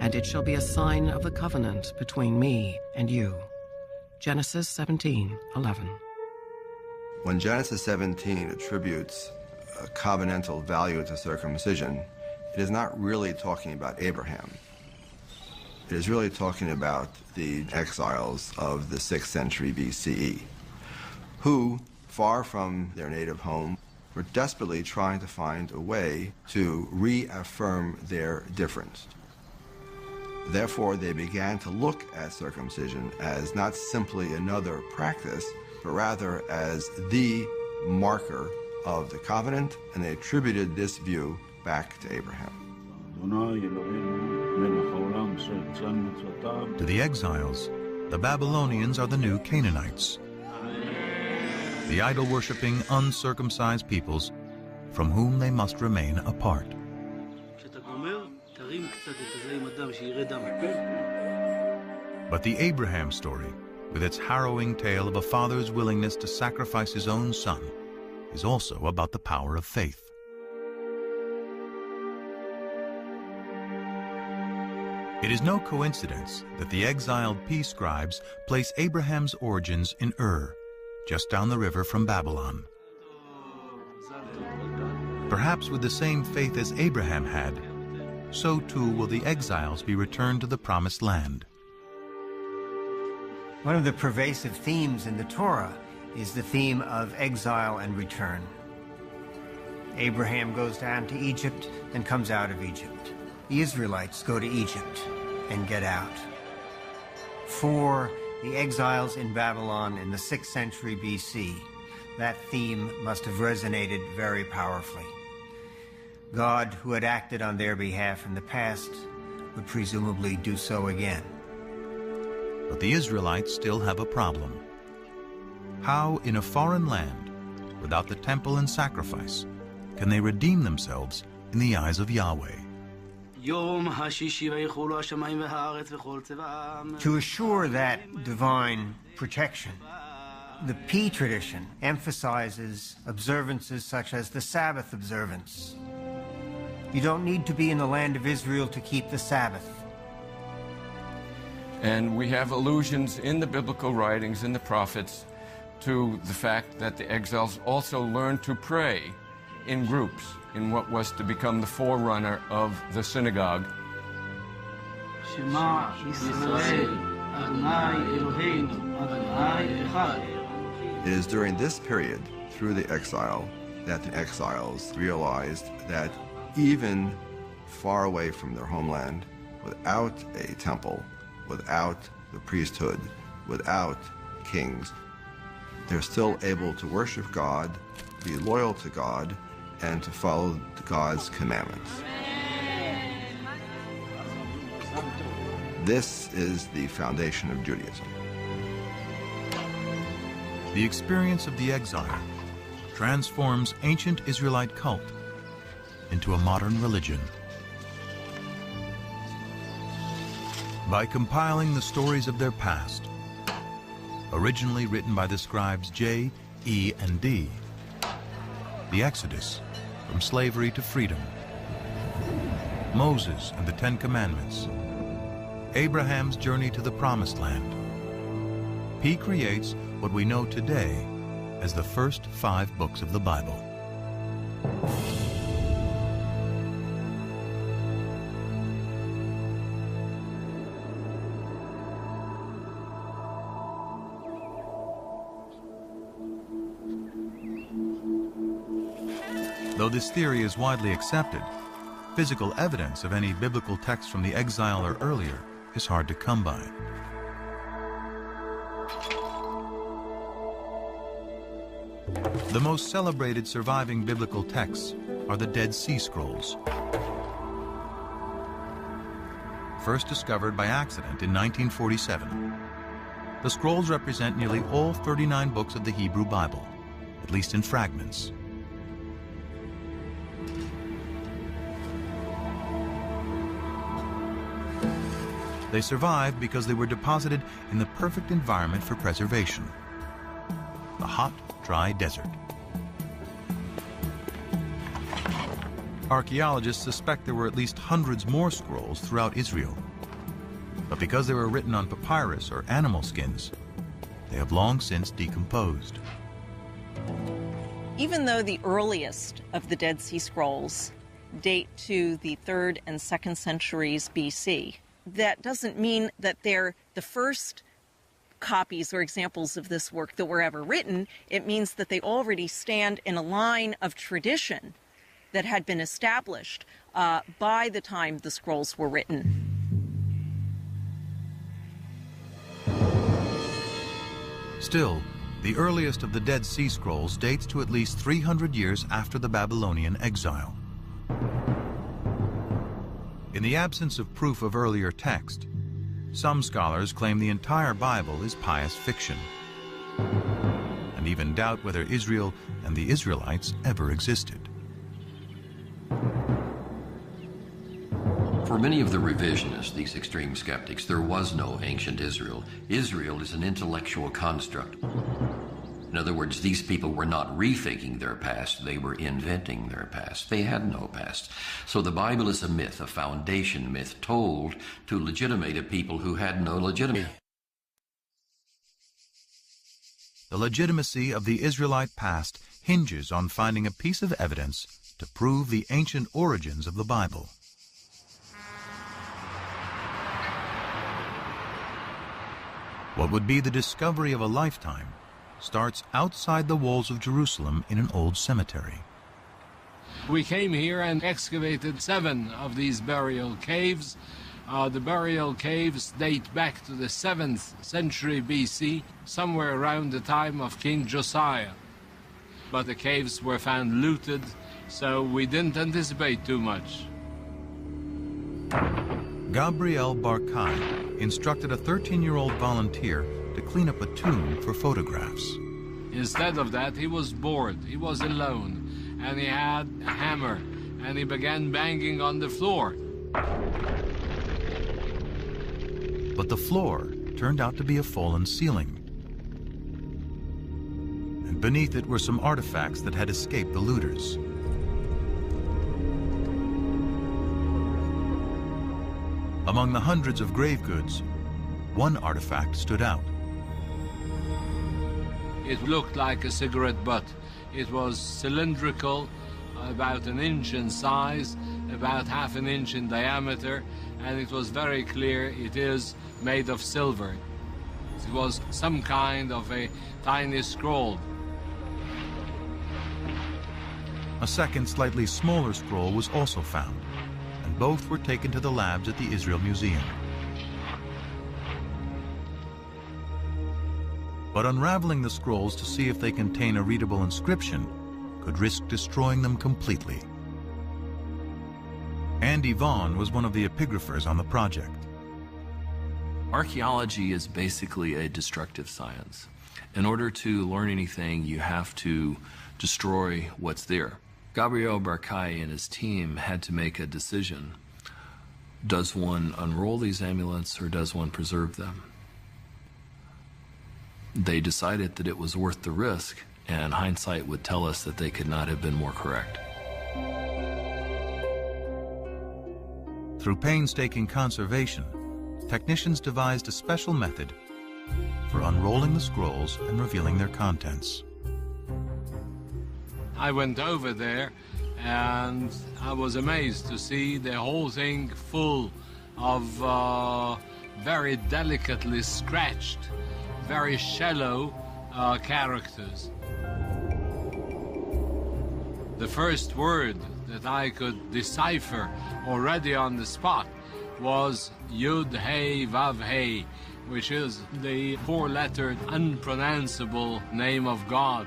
and it shall be a sign of the covenant between me and you. Genesis 17:11. When Genesis 17 attributes a covenantal value to circumcision, it is not really talking about Abraham. It is really talking about the exiles of the 6th century BCE, who, far from their native home, were desperately trying to find a way to reaffirm their difference. Therefore, they began to look at circumcision as not simply another practice, but rather as the marker of the covenant, and they attributed this view back to Abraham. To the exiles, the Babylonians are the new Canaanites, the idol-worshipping, uncircumcised peoples from whom they must remain apart. But the Abraham story with its harrowing tale of a father's willingness to sacrifice his own son, is also about the power of faith. It is no coincidence that the exiled peace scribes place Abraham's origins in Ur, just down the river from Babylon. Perhaps with the same faith as Abraham had, so too will the exiles be returned to the promised land. One of the pervasive themes in the Torah is the theme of exile and return. Abraham goes down to Egypt and comes out of Egypt. The Israelites go to Egypt and get out. For the exiles in Babylon in the 6th century BC, that theme must have resonated very powerfully. God, who had acted on their behalf in the past, would presumably do so again. But the Israelites still have a problem. How, in a foreign land, without the temple and sacrifice, can they redeem themselves in the eyes of Yahweh? To assure that divine protection, the P tradition emphasizes observances such as the Sabbath observance. You don't need to be in the land of Israel to keep the Sabbath. And we have allusions in the biblical writings, in the prophets, to the fact that the exiles also learned to pray in groups in what was to become the forerunner of the synagogue. Shema Yisrael, Adonai Eloheinu, Adonai Echad. It is during this period, through the exile, that the exiles realized that even far away from their homeland, without a temple, without the priesthood, without kings, they're still able to worship God, be loyal to God, and to follow God's commandments. This is the foundation of Judaism. The experience of the exile transforms ancient Israelite cult into a modern religion. By compiling the stories of their past, originally written by the scribes J, E, and D, the Exodus from slavery to freedom, Moses and the Ten Commandments, Abraham's journey to the Promised Land, P creates what we know today as the first 5 books of the Bible. Though this theory is widely accepted, physical evidence of any biblical text from the exile or earlier is hard to come by. The most celebrated surviving biblical texts are the Dead Sea Scrolls. First discovered by accident in 1947, the scrolls represent nearly all 39 books of the Hebrew Bible, at least in fragments. They survived because they were deposited in the perfect environment for preservation: the hot, dry desert. Archaeologists suspect there were at least hundreds more scrolls throughout Israel. But because they were written on papyrus or animal skins, they have long since decomposed. Even though the earliest of the Dead Sea Scrolls date to the 3rd and 2nd centuries BC, that doesn't mean that they're the first copies or examples of this work that were ever written. It means that they already stand in a line of tradition that had been established by the time the scrolls were written. Still, the earliest of the Dead Sea Scrolls dates to at least 300 years after the Babylonian exile. In the absence of proof of earlier text, some scholars claim the entire Bible is pious fiction, and even doubt whether Israel and the Israelites ever existed. For many of the revisionists, these extreme skeptics, there was no ancient Israel. Israel is an intellectual construct. In other words, these people were not rethinking their past, they were inventing their past. They had no past. So the Bible is a myth, a foundation myth, told to legitimate a people who had no legitimacy. The legitimacy of the Israelite past hinges on finding a piece of evidence to prove the ancient origins of the Bible. What would be the discovery of a lifetime starts outside the walls of Jerusalem in an old cemetery. We came here and excavated 7 of these burial caves. The burial caves date back to the 7th century BC, somewhere around the time of King Josiah. But the caves were found looted, so we didn't anticipate too much. Gabriel Barkai instructed a 13-year-old volunteer to clean up a tomb for photographs. Instead of that, he was bored, he was alone, and he had a hammer, and he began banging on the floor. But the floor turned out to be a fallen ceiling. And beneath it were some artifacts that had escaped the looters. Among the hundreds of grave goods, one artifact stood out. It looked like a cigarette butt. It was cylindrical, about 1 inch in size, about ½ an inch in diameter, and it was very clear it is made of silver. It was some kind of a tiny scroll. A second, slightly smaller scroll was also found, and both were taken to the labs at the Israel Museum. But unraveling the scrolls to see if they contain a readable inscription could risk destroying them completely. Andy Vaughn was one of the epigraphers on the project. Archaeology is basically a destructive science. In order to learn anything, you have to destroy what's there. Gabriel Barkai and his team had to make a decision. Does one unroll these amulets or does one preserve them? They decided that it was worth the risk, and hindsight would tell us that they could not have been more correct. Through painstaking conservation, technicians devised a special method for unrolling the scrolls and revealing their contents. I went over there and I was amazed to see the whole thing full of very delicately scratched, very shallow characters. The first word that I could decipher already on the spot was Yud Hey Vav Hey, which is the 4-lettered, unpronounceable name of God.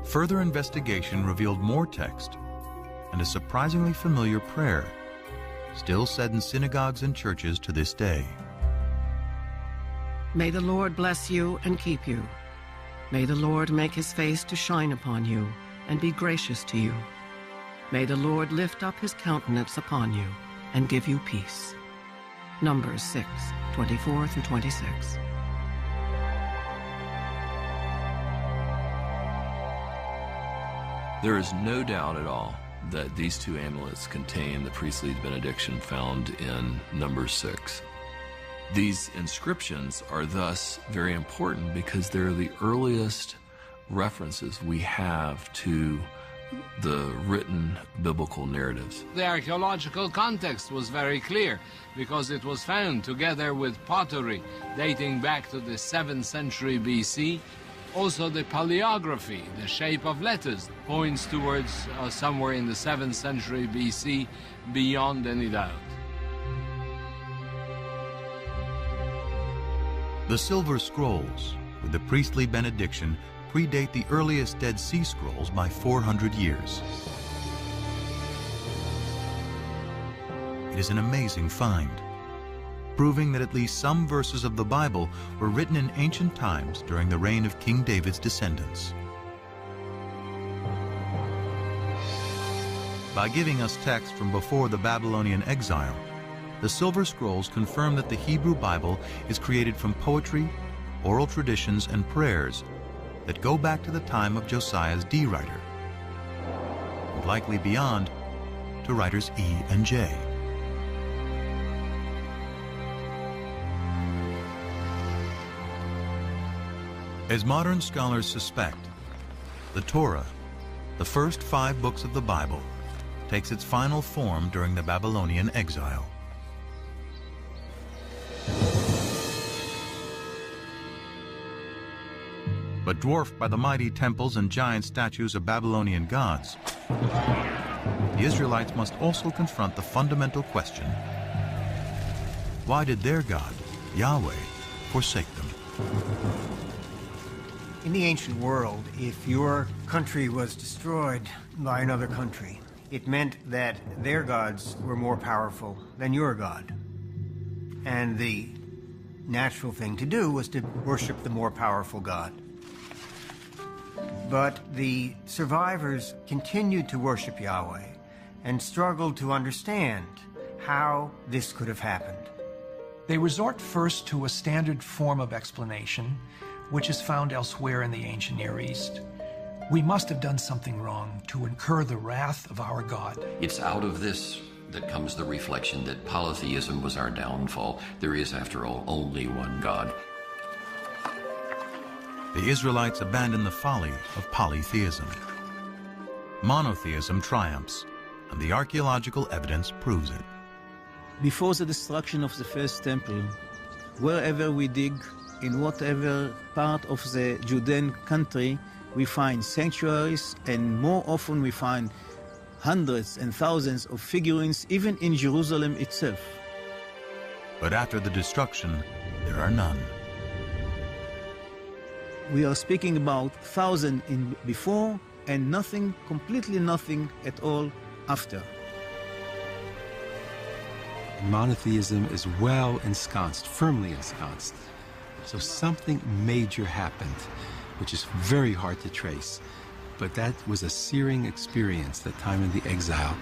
Further investigation revealed more text and a surprisingly familiar prayer, still said in synagogues and churches to this day. May the Lord bless you and keep you. May the Lord make his face to shine upon you and be gracious to you. May the Lord lift up his countenance upon you and give you peace. Numbers 6:24-26. There is no doubt at all that these 2 amulets contain the priestly benediction found in Numbers 6. These inscriptions are thus very important because they're the earliest references we have to the written biblical narratives. The archaeological context was very clear because it was found together with pottery dating back to the 7th century BC. Also the paleography, the shape of letters, points towards somewhere in the 7th century BC beyond any doubt. The silver scrolls with the priestly benediction predate the earliest Dead Sea Scrolls by 400 years. It is an amazing find, proving that at least some verses of the Bible were written in ancient times during the reign of King David's descendants. By giving us text from before the Babylonian exile, the Silver Scrolls confirm that the Hebrew Bible is created from poetry, oral traditions, and prayers that go back to the time of Josiah's D-writer, and likely beyond to writers E and J. As modern scholars suspect, the Torah, the first 5 books of the Bible, takes its final form during the Babylonian exile. But dwarfed by the mighty temples and giant statues of Babylonian gods, the Israelites must also confront the fundamental question: why did their God, Yahweh, forsake them? In the ancient world, if your country was destroyed by another country, it meant that their gods were more powerful than your God. And the natural thing to do was to worship the more powerful God. But the survivors continued to worship Yahweh and struggled to understand how this could have happened. They resort first to a standard form of explanation, which is found elsewhere in the ancient Near East. We must have done something wrong to incur the wrath of our God. It's out of this that comes the reflection that polytheism was our downfall. There is, after all, only one God. The Israelites abandon the folly of polytheism. Monotheism triumphs, and the archaeological evidence proves it. Before the destruction of the first temple, wherever we dig, in whatever part of the Judean country, we find sanctuaries, and more often we find hundreds and thousands of figurines, even in Jerusalem itself. But after the destruction, there are none. We are speaking about 1,000 in before, and nothing, completely nothing at all after. Monotheism is well ensconced, firmly ensconced. So something major happened, which is very hard to trace. But that was a searing experience, that time of the exile.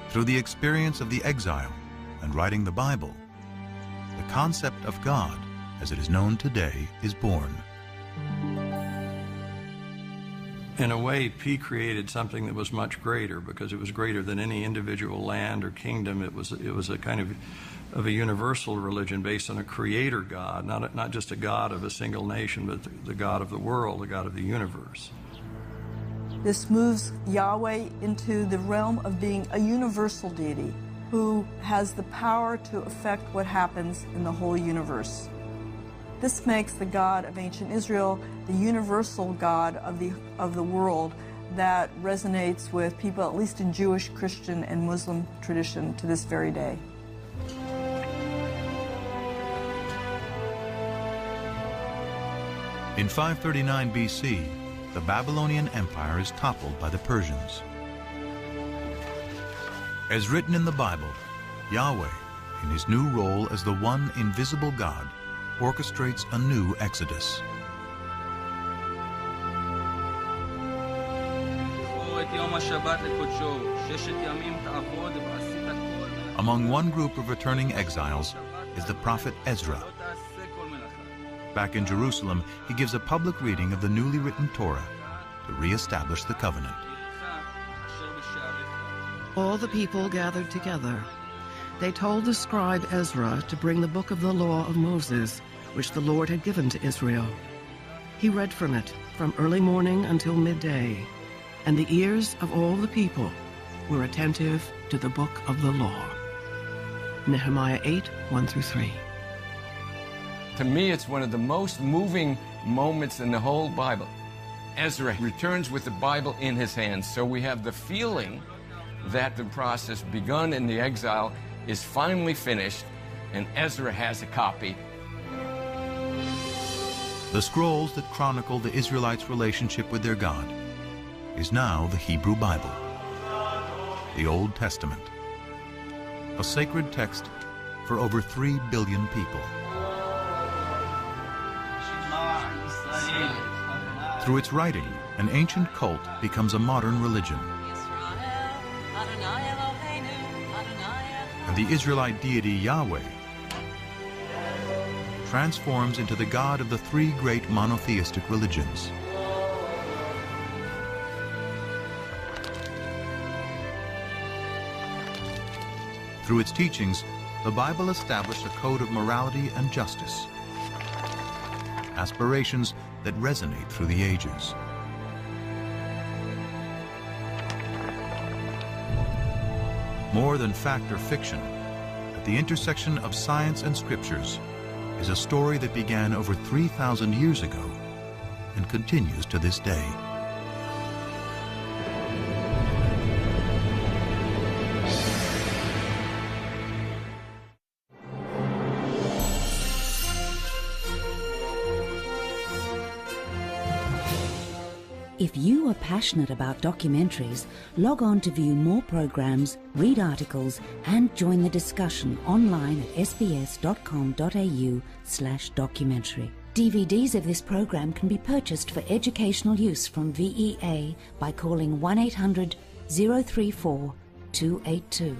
Through the experience of the exile and writing the Bible, the concept of God, as it is known today, is born. In a way, P created something that was much greater, because it was greater than any individual land or kingdom. It was a kind of a universal religion based on a creator God, not just a God of a single nation, but the God of the world, the God of the universe. This moves Yahweh into the realm of being a universal deity who has the power to affect what happens in the whole universe. This makes the God of ancient Israel the universal God of the world that resonates with people, at least in Jewish, Christian, and Muslim tradition to this very day. In 539 BC, the Babylonian Empire is toppled by the Persians. As written in the Bible, Yahweh, in his new role as the one invisible God, orchestrates a new exodus. Among one group of returning exiles is the prophet Ezra. Back in Jerusalem, he gives a public reading of the newly written Torah to reestablish the covenant. All the people gathered together. They told the scribe Ezra to bring the book of the law of Moses, which the Lord had given to Israel. He read from it from early morning until midday, and the ears of all the people were attentive to the book of the law. Nehemiah 8, 1-3. To me, it's one of the most moving moments in the whole Bible. Ezra returns with the Bible in his hands, so we have the feeling that the process begun in the exile is finally finished, and Ezra has a copy. The scrolls that chronicle the Israelites' relationship with their God is now the Hebrew Bible, the Old Testament, a sacred text for over 3 billion people. Through its writing, an ancient cult becomes a modern religion, And the Israelite deity Yahweh transforms into the God of the three great monotheistic religions. Through its teachings, the Bible established a code of morality and justice, aspirations that resonate through the ages. More than fact or fiction, at the intersection of science and scriptures is a story that began over 3,000 years ago and continues to this day. If you are passionate about documentaries, log on to view more programs, read articles, and join the discussion online at sbs.com.au/documentary. DVDs of this program can be purchased for educational use from VEA by calling 1-800-034-282.